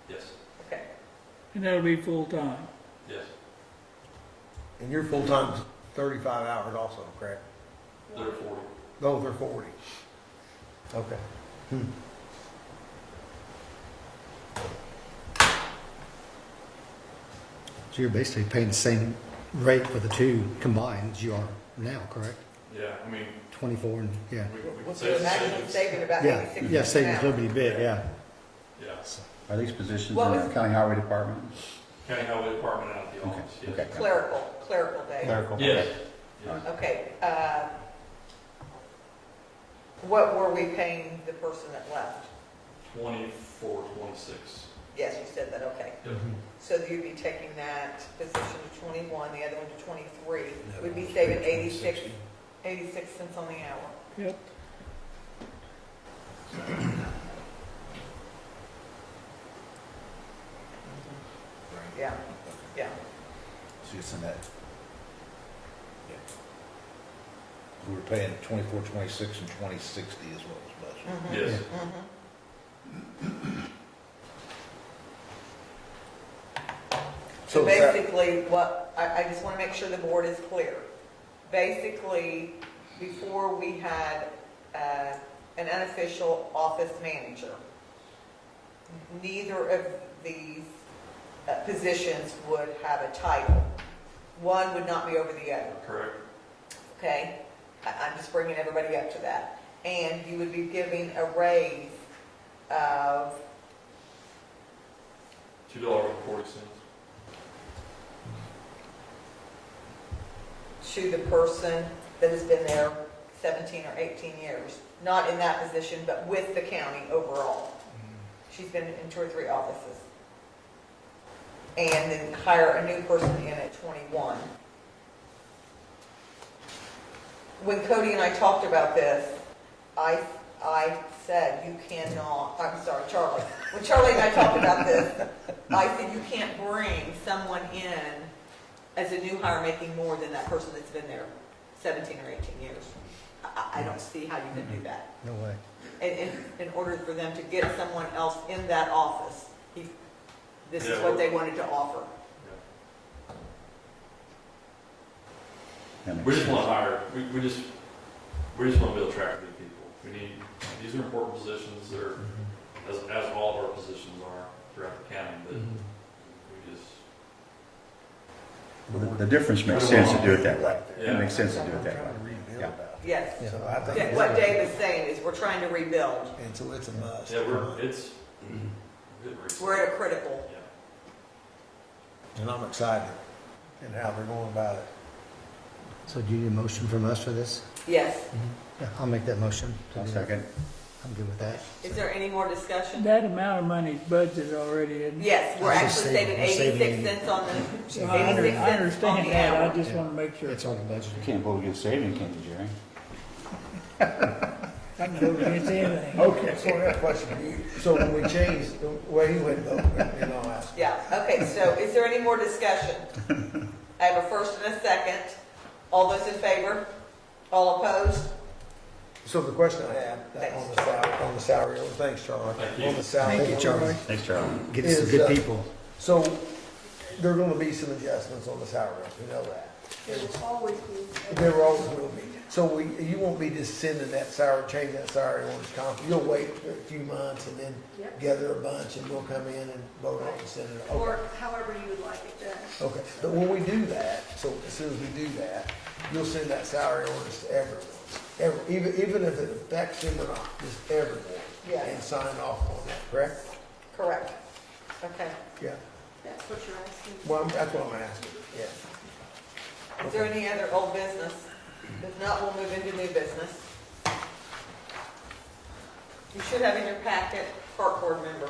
Yes, Okay. And that'll be full-time. yes. And your full-time's 35 hours also, correct? They're 40. Both are 40. Okay. So you're basically paying the same rate for the two combined as you are now, correct? Yeah, I mean, 24 and, yeah. we could What's save the maximum savings. saving about Yeah, 86 yeah, an savings hour? will be big, yeah. Yeah, Are these positions What in was- the county highway department? county highway department out of the Okay, office, yes. okay. Clerical, Dave. Clerical? Yes. Okay. Yes. Okay, what were we paying the person that left? 24, 26. Yes, you said that, okay. Yep. So you'd be taking that position to 21, the other one to 23. We'd be saving 86 cents on the hour. Yep. Yeah, yeah. So you send that. Yeah. We were paying 24, 26, and 2060 is what was budgeted. Mhm, Yes. mhm. So So is that- basically, what, I just want to make sure the board is clear. Basically, before we had an unofficial office manager, neither of these positions would have a title. One would not be over the other, Correct. okay? I'm just bringing everybody up to that. And you would be giving a raise of, $2.40. to the person that has been there 17 or 18 years. Not in that position, but with the county overall. She's been in 2 or 3 offices. And then hire a new person in at 21. When Cody and I talked about this, I said you cannot, I'm sorry, Charlie. When Charlie and I talked about this, I said you can't bring someone in as a new hire making more than that person that's been there 17 or 18 years. I don't see how you can do that. No way. In order for them to get someone else in that office, this is Yeah, what they wanted to offer. That makes We just sense. want to hire, we just want to be able to attract good people. We need, these are important positions, they're, as all of our positions are throughout the county, but we just, Well, the difference makes sense to do it that way. Yeah. It makes sense to do it that way. Trying to rebuild Yeah. that. Yes. So I think. What Dave is saying is we're trying to rebuild. And so it's a must. yeah, it's good reason. We're at a critical. Yeah. And I'm excited in how they're going about it. So do you need a motion from us for this? Yes. Yeah, I'll make that motion. I'll second. I'm good with that. Is there any more discussion? That amount of money's budgeted already, isn't it? Yes, we're It's just actually saving saving- 86 cents on the, So I 86 I cents on understand the that, I hour. just want to make sure. It's on the budget. You can't vote against saving, can you, Jerry? I can vote against anything. Okay, so I got a question for you. So when we changed the way you went vote, and I'll ask. Yeah, okay, so is there any more discussion? I have a first and a second. All those in favor? All opposed? So the question I had on the salary, thanks, Charlie. Thank you. On the salary. Thank you, Charlie. Thanks, Charlie. Get us some Is, good people. So there are going to be some adjustments on the salary, we know that. There will always be. There always will be. So you won't be just sending that salary, changing that salary orders constantly. You'll wait a few months and then Yep. gather a bunch and we'll come in and vote on it and send it. Okay. Or however you would like it done. Okay, but when we do that, so as soon as we do that, you'll send that salary orders to everyone. Even if it affects him or not, just everyone. Yeah. And sign off on that, correct? Correct. Okay. Yeah. That's what you're asking. Well, that's what I'm asking, yeah. Is there any other old business? If not, we'll move into new business. You should have in your packet, park board member.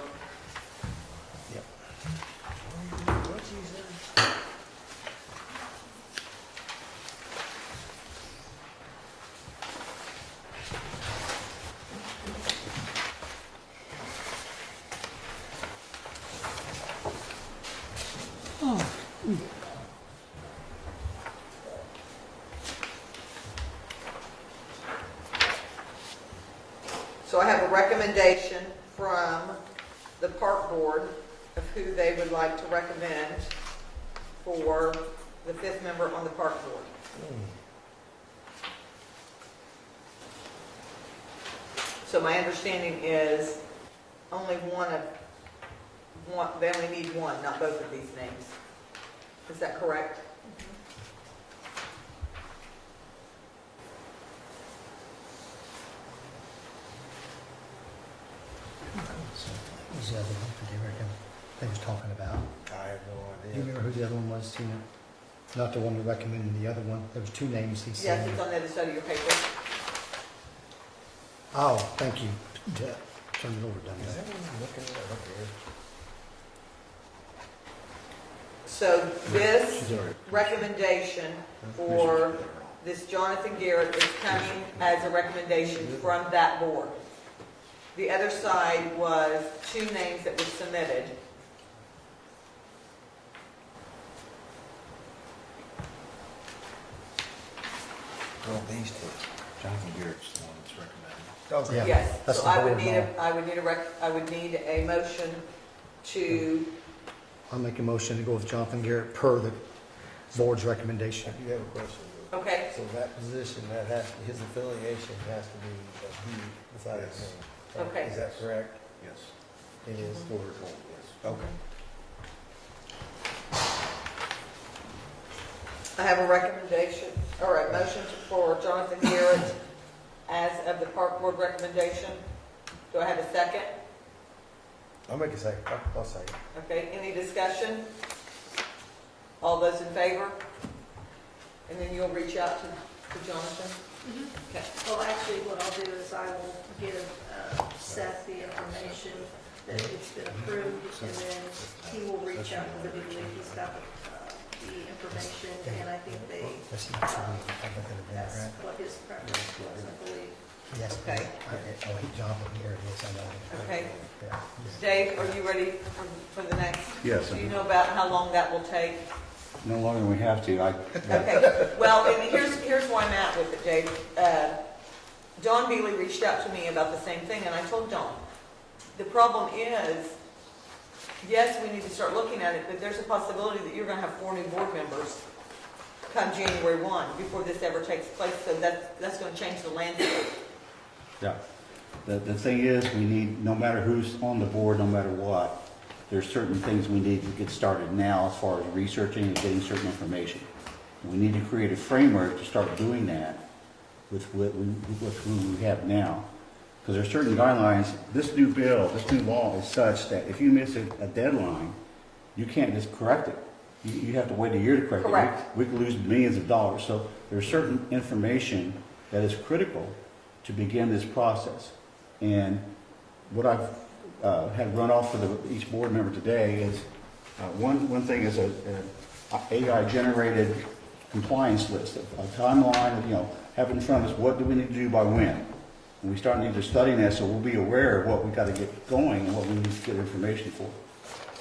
So I have a recommendation from the park board of who they would like to recommend for the 5th member on the park board. So my understanding is only they only need one, not both of these names. Is that correct? Who's the other one that they reckon they was talking about? I have no Do you idea. remember who the other one was, Tina? Not the one that recommended the other one. There was two names he Yes, said. it's on the other side of your paper. Oh, thank you. Turn it over, Is Duncan. that one I'm looking at up here? So this She's already- recommendation for this Jonathan Garrett is coming as a recommendation from that board. The other side was 2 names that were submitted. Well, these two. Jonathan Garrett's the one that's recommended. Okay. Yeah, Yes, that's so the I would board need now. I would need a motion to, I'll make a motion to go with Jonathan Garrett per the board's recommendation. I do have a question. okay, So that position, that has, his affiliation has to be a he beside his name. right? Okay. Is that correct? Yes. It is. Okay. I have a recommendation, or a motion for Jonathan Garrett as of the park board recommendation. Do I have a second? I'll make a second. I'll second. Okay, any discussion? All those in favor? And then you'll reach out to Jonathan? Okay. Well, actually, what I'll do is I will give Seth the information that it's been approved, and then he will reach out, because I believe he's got the information, and I think That's not for me. I'm looking at that, that's right? what his preference was, I believe. Yes. Okay. Oh, Jonathan Garrett, yes, I know. Okay. Yeah. Dave, are you ready for the next? Yes. Do you know about how long that will take? No longer than we have to. Okay, well, and here's where I'm at with it, Dave. Don Beely reached out to me about the same thing, and I told Don, the problem is, yes, we need to start looking at it, but there's a possibility that you're gonna have 4 new board members come January 1, before this ever takes place, so that's gonna change the landscape. Yeah. The thing is, we need, no matter who's on the board, no matter what, there's certain things we need to get started now as far as researching and getting certain information. We need to create a framework to start doing that with who we have now. Because there's certain guidelines, this new bill, this new law is such that if you miss a deadline, you can't just correct it. You have to wait a year to correct it. Correct. We could lose millions of dollars. So there's certain information that is critical to begin this process. And what I've had run off for each board member today is, one thing is a AI-generated compliance list, a timeline of, have in front of us, what do we need to do by when? And we start need to study that, so we'll be aware of what we've got to get going and what we need to get information for.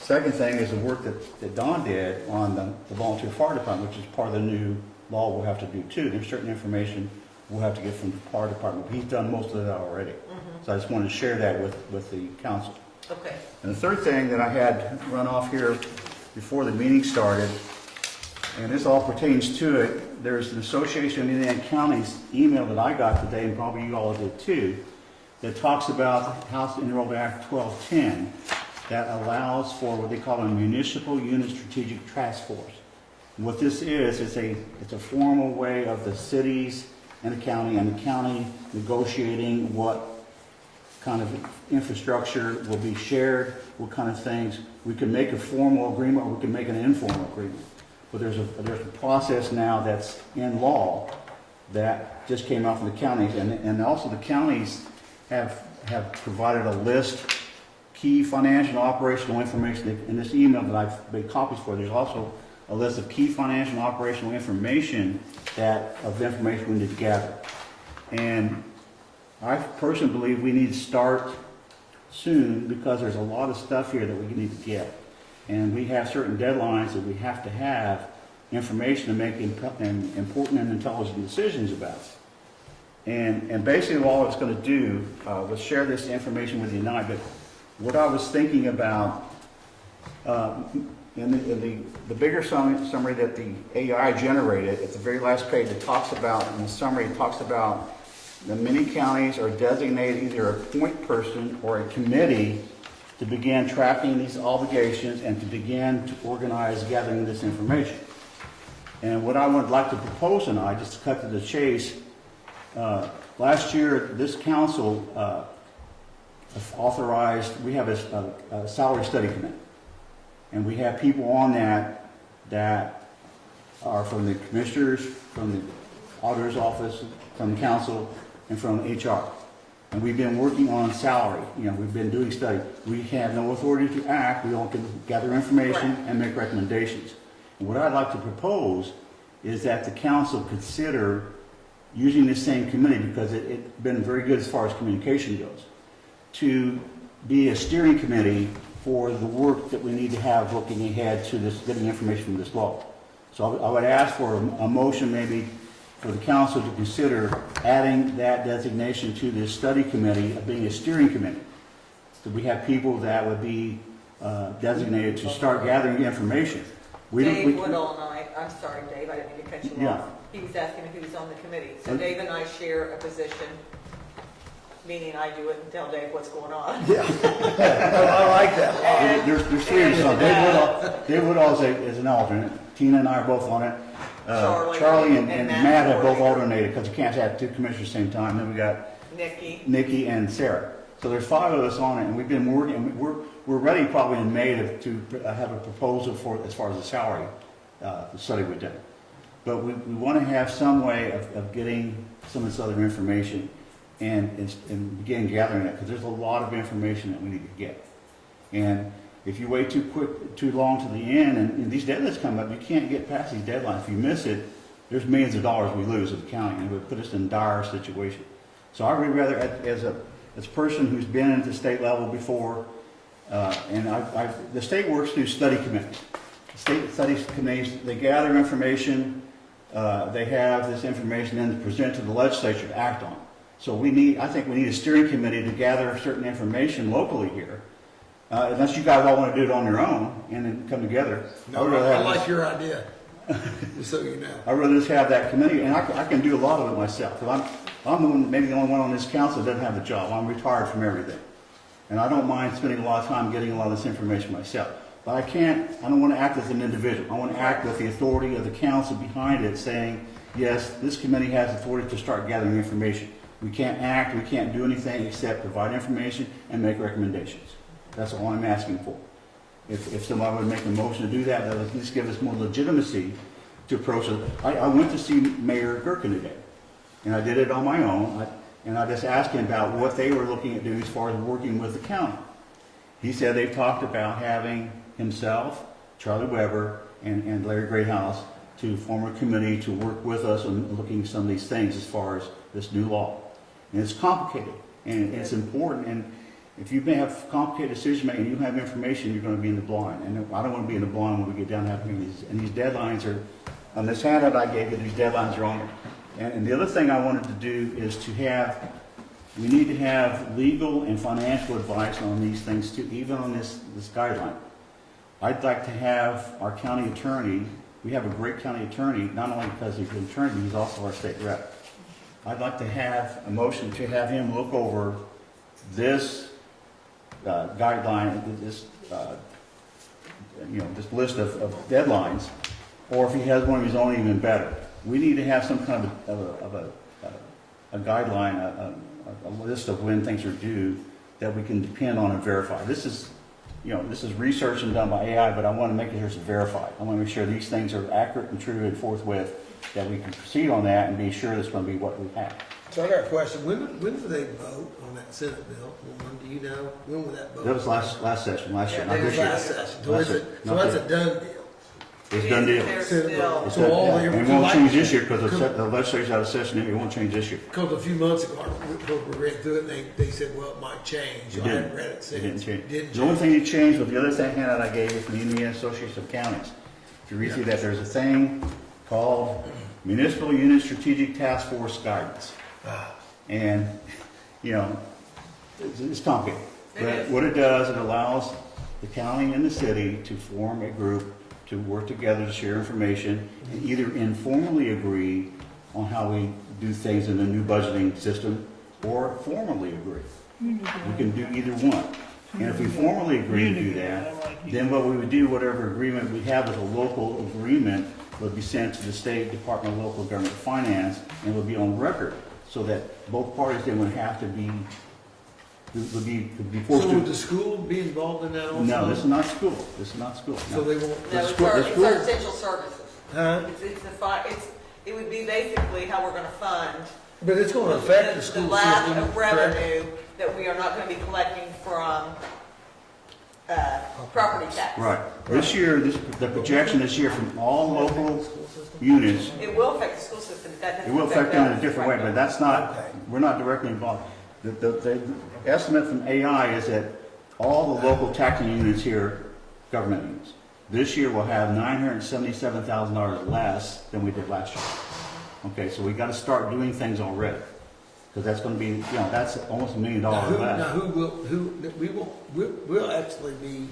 Second thing is the work that Don did on the volunteer fire department, which is part of the new law we'll have to do too. There's certain information we'll have to get from the fire department. He's done most of that already. So I just wanted to share that with the council. Okay. And the third thing that I had run off here before the meeting started, and this all pertains to it, there's an Association of Indiana Counties email that I got today, and probably you all did too, that talks about House Enrolled Act 1210 that allows for what they call a municipal unit strategic task force. And what this is, it's a formal way of the cities and the county negotiating what kind of infrastructure will be shared, what kind of things. We can make a formal agreement, or we can make an informal agreement. But there's a process now that's in law that just came out from the counties, and also the counties have provided a list, key financial and operational information. In this email that I've made copies for, there's also a list of key financial and operational information of information we need to gather. And I personally believe we need to start soon, because there's a lot of stuff here that we need to get. And we have certain deadlines that we have to have information to make important and intelligent decisions about. And basically all it's going to do was share this information with you tonight. But what I was thinking about, in the bigger summary that the AI generated, at the very last page, it talks about, in the summary, it talks about the many counties are designated either a point person or a committee to begin tracking these obligations and to begin to organize gathering this information. And what I would like to propose tonight, just to cut to the chase, last year this council authorized, we have a salary study committee. And we have people on that are from the commissioners, from the auditor's office, from the council, and from HR. And we've been working on salary. We've been doing study. We have no authority to act. We only can gather information and make recommendations. And what I'd like to propose is that the council consider using this same committee, because it's been very good as far as communication goes, to be a steering committee for the work that we need to have looking ahead to this, getting information from this law. So I would ask for a motion maybe for the council to consider adding that designation to this study committee of being a steering committee. So we have people that would be designated to start gathering information. Dave Woodall and I, I'm sorry, Dave, I didn't mean to cut you Yeah. off. He was asking if he was on the committee. So Dave and I share a position, meaning I do it and tell Dave what's going on. Yeah, I like that. There's three of us. Dave Woodall is an alternate. Tina and I are both on it. Charlie and Matt have both alternated, because you can't have two commissioners at the same time. Then we got Nikki and Sarah. So there's 5 of us on it, and we've been working. We're ready probably in May to have a proposal for as far as the salary study we've done. But we want to have some way of getting some of this other information and begin gathering it, because there's a lot of information that we need to get. And if you wait too long to the end, and these deadlines come up, you can't get past these deadlines. If you miss it, there's millions of dollars we lose as a county, and it would put us in a dire situation. So I would rather, as a person who's been at the state level before, and the state works through study committees. State study committees, they gather information, they have this information then to present to the legislature to act on. So I think we need a steering committee to gather certain information locally here. Unless you guys all want to do it on your own and then come together. No, I like your idea, just so you know. I'd rather just have that committee, and I can do a lot of it myself. I'm the one, maybe the only one on this council that doesn't have the job. I'm retired from everything. And I don't mind spending a lot of time getting a lot of this information myself. But I don't want to act as an individual. I want to act with the authority of the council behind it, saying, yes, this committee has authority to start gathering information. We can't act, we can't do anything except provide information and make recommendations. That's all I'm asking for. If somebody would make a motion to do that, that would at least give us more legitimacy to approach it. I went to see Mayor Gherkin today, and I did it on my own, and I just asked him about what they were looking at doing as far as working with the county. He said they've talked about having himself, Charlie Weber, and Larry Greathouse to form a committee to work with us on looking at some of these things as far as this new law. And it's complicated, and it's important, and if you may have complicated decision making, you don't have information, you're going to be in the blind. And I don't want to be in the blind when we get down to having these. And these deadlines are, on this handout I gave you, these deadlines are on it. And the other thing I wanted to do is we need to have legal and financial advice on these things too, even on this guideline. I'd like to have our county attorney, we have a great county attorney, not only because he's an attorney, but he's also our state rep. I'd like to have a motion to have him look over this guideline, this this list of deadlines, or if he has one of his own, even better. We need to have some kind of a guideline, a list of when things are due, that we can depend on and verify. This is, this is research and done by AI, but I want to make sure it's verified. I want to make sure these things are accurate and true and forthwith, that we can proceed on that and be sure it's going to be what we have. So I got a question. When do they vote on that Senate bill? When do you know? When will that vote? That was last session, last year, not That was this year. last session. So Last it's year, so not that's this- a done deal. It's done deal. They're Senate still, bill. It's So done, all yeah. the- And it won't change this year because the legislature's out of session, it won't change this year. Because a few months ago, we read through it, and they said, well, it might change. It I haven't didn't. read it It since. didn't change. Didn't The only change. thing that changed was the other thing handout I gave you from the Indiana Association of Counties. If you read through that, there's a thing called Municipal Unit Strategic Task Force Guidance. Ah. And, it's complicated. It But is. what it does, it allows the county and the city to form a group to work together to share information and either informally agree on how we do things in the new budgeting system or formally agree. We can do either one. And if we formally agree to do that, then what we would do, whatever agreement we have with a local agreement would be sent to the State Department of Local Government Finance and would be on record so that both parties then would have to be, would be forced So would the to. school be involved in that also? No, this is not school. This is not school. So No. they won't, no, The it's school- our, the it's school- our essential services. huh? It would be basically how we're gonna fund But it's gonna affect the school the lack system. of correct? revenue that we are not gonna be collecting from, property tax. Right. This year, the projection this year from all local units, It will affect the school system, but that it doesn't will affect them in a us different way, right but now. that's not, we're not directly involved. The estimate from AI is that all the local taxing units here, government units, this year will have $977,000 less than we did last year. Okay, so we gotta start doing things already, because that's gonna be, that's almost $1 million Now, less. we'll actually be,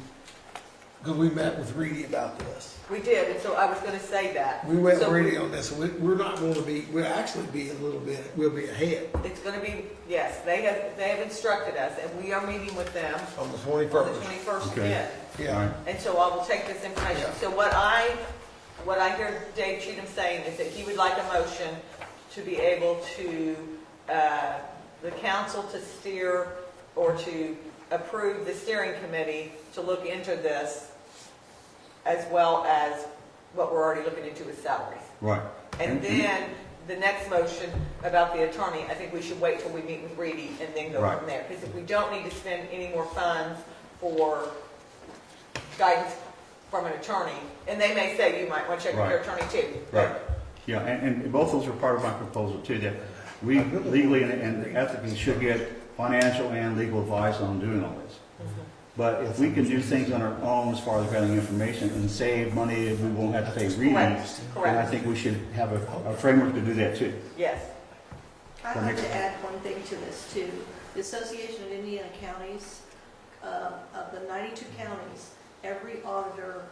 because we met with Reedy about this. We did, and so I was gonna say that. We went So with Reedy on this. We're not gonna be, we'll actually be a little bit, we'll be ahead It's gonna be, yes, they have instructed us, and we are meeting with them on the on the 21st. 21st Okay. again. Yeah. And so I will take this information. Yeah. So what I hear Dave Cheatham saying is that he would like a motion to be able to, the council to steer or to approve the steering committee to look into this, as well as what we're already looking into with salaries. Right. And then the next motion about the attorney, I think we should wait till we meet with Reedy and then go Right. from there. Because if we don't need to spend any more funds for guidance from an attorney, and they may say, you might want to check with your attorney too. Right. Yeah, and both those are part of my proposal too, that we legally and ethically should get financial and legal advice on doing all this. But if we can do things on our own as far as gathering information and save money, we won't have to pay readings, Correct. then I think we should have a framework to do that too. Yes. I'd like to add one thing to this too. The Association of Indiana Counties, of the 92 counties, every auditor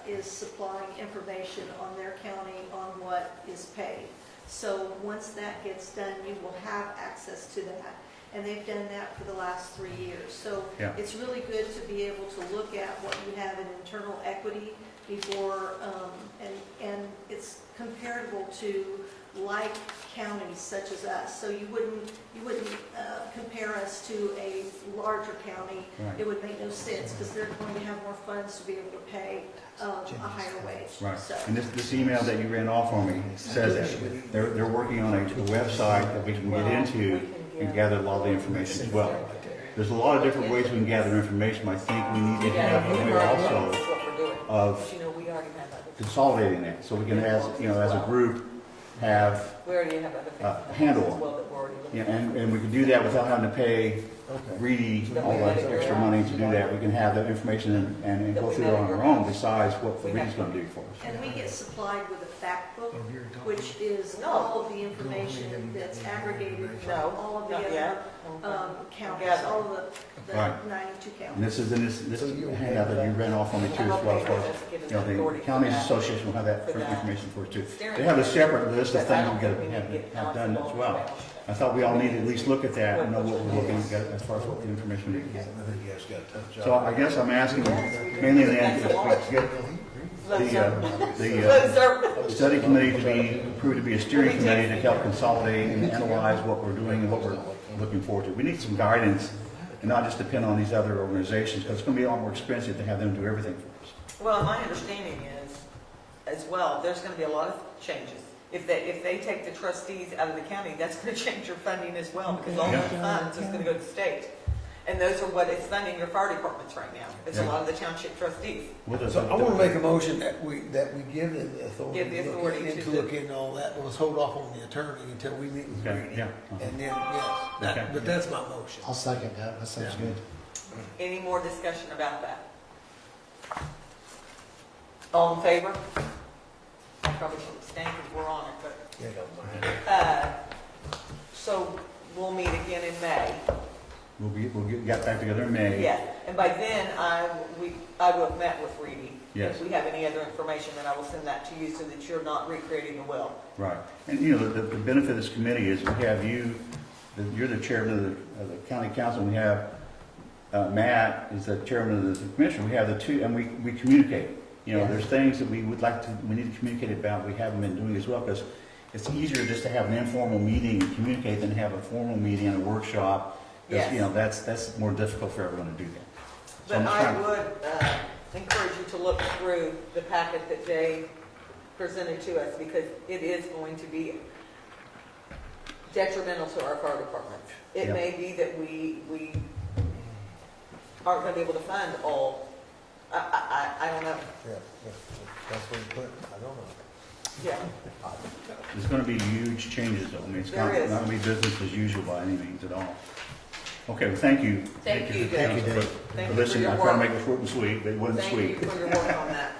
is supplying information on their county on what is paid. So once that gets done, you will have access to that. And they've done that for the last 3 years. So Yeah. it's really good to be able to look at what you have in internal equity before, and it's comparable to like counties such as us. So you wouldn't compare us to a larger county. Right. It would make no sense because they're going to have more funds to be able to pay a higher wage. Right. So, And this email that you ran off on me says that they're working on a website that we can get into and gather a lot of the information as well. There's a lot of different ways we can gather information, but I think we need to have a way also That's what we're doing. of But we already have other, consolidating that, so we can, as a group, have, we already have other things. handle as well that we're already looking at. and we can do that without having to pay Reedy all that extra money to do that. We can have that information and go through it on our own besides what Reedy's gonna do for us. and we get supplied with a fact book, which is all of the information that's aggregated from all of the Not other yet. counties, Gather. all of the Right. 92 And counties. this is in this handout that you ran off on me too as well, of course. The counties association will have that information for us too. They have a separate list of things we gotta have done as well. I thought we all need to at least look at that and know what we're looking at as far as what the information we need to get. I think you guys got a tough job. So I guess I'm asking mainly then if we get the study committee to be approved to be a steering committee to help consolidate and analyze what we're doing and what we're looking forward to. We need some guidance and not just depend on these other organizations, because it's gonna be a lot more expensive to have them do everything for us. Well, my understanding is, as well, there's gonna be a lot of changes. If they take the trustees out of the county, that's gonna change your funding as well, because all those funds is gonna go to the state. And those are what is funding your fire departments right now, is a lot of the township trustees. So I want to make a motion that we give them the authority. Give the authority to to look into all that, but let's hold off on the attorney until we meet with Okay, Brady. yeah. And then, yes, Okay. but that's my motion. I'll second that, that sounds good. Any more discussion about that? All in favor? I probably should abstain because we're on it, but, Yeah, don't mind. so we'll meet again in May. We'll get back together in May. Yeah, and by then, I will have met with Reedy. Yes. If we have any other information, then I will send that to you so that you're not recreating the will. Right. And, you know, the benefit of this committee is we have you, you're the chairman of the county council, and we have Matt is the chairman of the commission. We have the two, and we communicate. You know, there's things that we need to communicate about, we haven't been doing as well, because it's easier just to have an informal meeting and communicate than to have a formal meeting and a workshop. Because, Yes. you know, that's more difficult for everyone to do that. So But I'm just I trying- would encourage you to look through the packet that Jay presented to us, because it is going to be detrimental to our fire department. It Yeah. may be that we aren't going to be able to fund all, I don't know. Yeah, that's what you put, I don't know. Yeah. There's going to be huge changes, though. I mean, it's There not is. going to be business as usual by any means at all. Okay, well, thank you. Thank you, Thank you, Dave. Dave. Thank For you for listening. your I tried to work. make it short and sweet, but it wasn't Thank sweet. you for your work on that.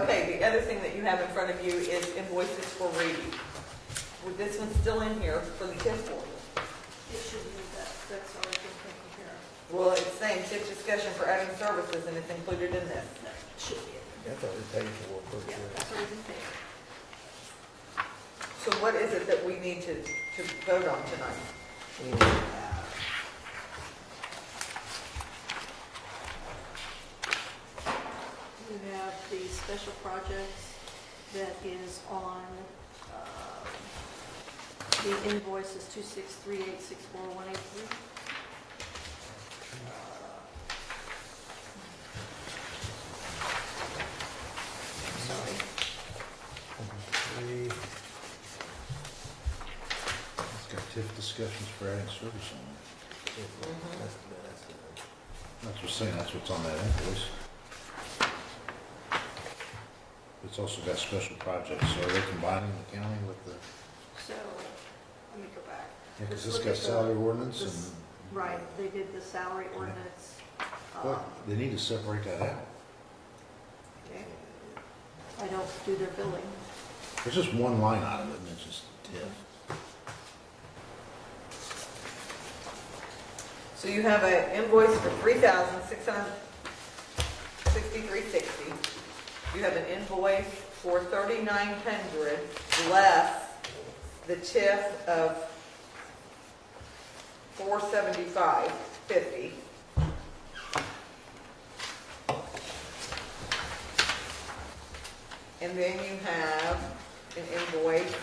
Okay, the other thing that you have in front of you is invoices for Reedy. With this one still in here for the TIF board. It should be that's already been taken care of. Well, it's saying TIF discussion for adding services, and it's included in this. That should be it. That's already paid for, pretty Yeah, sure. that's already been paid. So what is it that we need to vote on tonight? You have the special projects that is on, the invoice is 263864183. Sorry. Three, It's got TIF discussions for adding service on it. that's That's what's saying, that's what's on that invoice. It's also got special projects, so are they combining the county with the, So, let me go back. because Let's this look got at the- salary ordinance this- and, Right, they did the salary ordinance. what, they need to separate that out. Okay. I don't do their billing. There's just one line item that mentions TIF. So you have an invoice for $3,663.60. You have an invoice for $3,900 less the TIF of $475.50. And then you have an invoice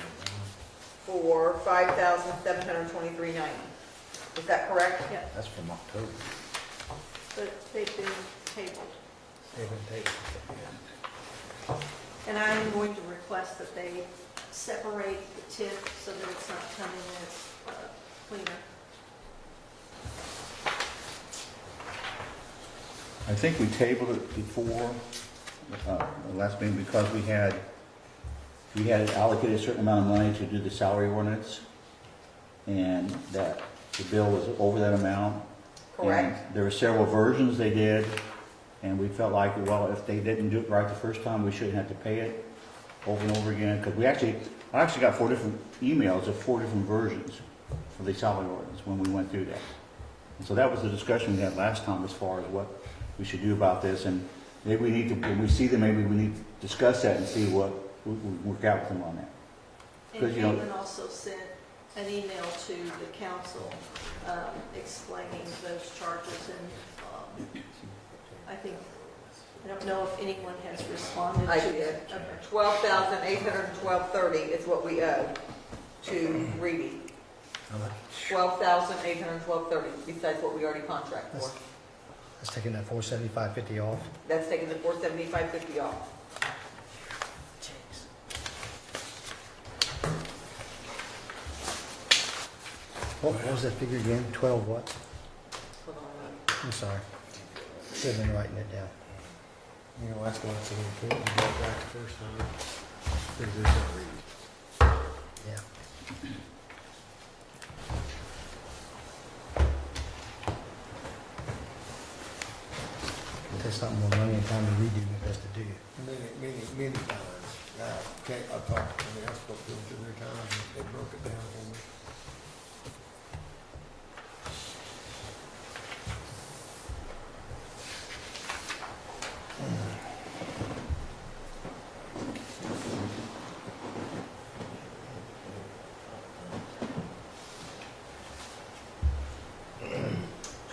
for $5,723.90. Is that correct? Yeah, That's from October. but they've been tabled. they've been taken. And I'm going to request that they separate the TIF so that it's not coming as cleaner. I think we tabled it before, the last meeting, because we had allocated a certain amount of money to do the salary ordinance, and that the bill was over that amount. Correct. And there were several versions they did, and we felt like, well, if they didn't do it right the first time, we shouldn't have to pay it over and over again, because I actually got 4 different emails of 4 different versions for the salary ordinance when we went through that. And so that was the discussion we had last time as far as what we should do about this, and maybe we need to, when we see them, maybe we need to discuss that and see what, we work out with them on that. And Because, you know- Caitlin also sent an email to the council explaining those charges, and I don't know if anyone has responded to I it. did. Okay. $12,812.30 is what we owe to Reedy. How much? $12,812.30, besides what we already contract for. That's taking that 475.50 off. That's taking the $475.50 off. What was that figure again? 12 what? Hold on. I'm sorry. Should have been writing it down. You know, that's what's so important. Go back to first one. There's this one read. Yeah. It takes something more money and time to redo than it does to do. Many times. I talked, I spoke to them 2 or 3 times and they broke it down for me.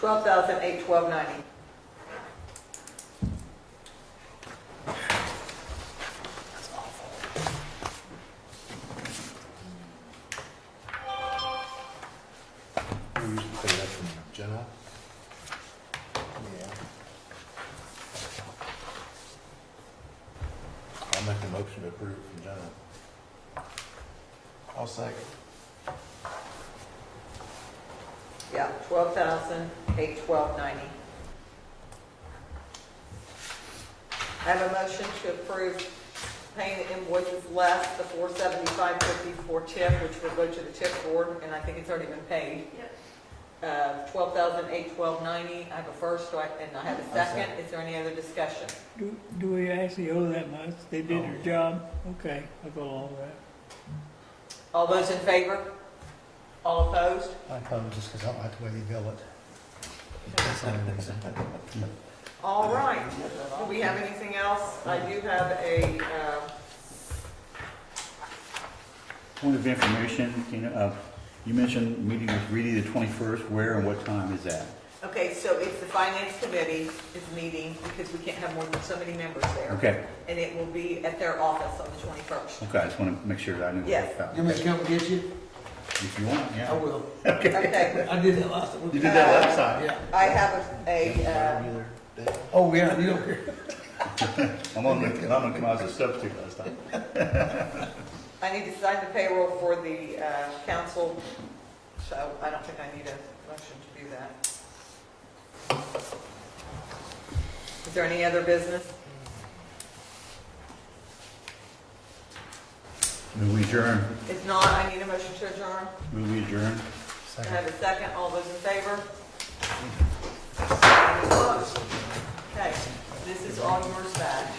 $12,812.90. That's awful. We usually pay that from general. Yeah. I'll make a motion to approve it from general. I'll second. Yeah, $12,812.90. I have a motion to approve paying the invoices less the $475.50 for TIF, which will go to the TIF board, and I think it's already been paid. Yep. $12,812.90. I have a first, and I have a second. Is there any other discussion? Do we actually owe that much? They did their job? Okay, I'll go along with that. All those in favor? All opposed? I oppose just because I don't like the way they bill it. That's the only reason. All right. Do we have anything else? I do have a, Point of information, you mentioned meeting with Reedy the 21st. Where and what time is that? okay, so it's the finance committee is meeting because we can't have more than so many members there. Okay, And it will be at their office on the 21st. okay, I just want to make sure that I knew. Yes. what You want me to come get you? If you want, I yeah. will. Okay. I did that last time. You did that last time. Yeah. I have Oh, yeah, you don't care. I'm gonna come out as a substitute last time. I need to sign the payroll for the council, so I don't think I need a motion to do that. Is there any other business? Move we adjourn. If not, I need a motion to adjourn. Move we adjourn. I have a second. All those in favor? Okay, this is all yours back.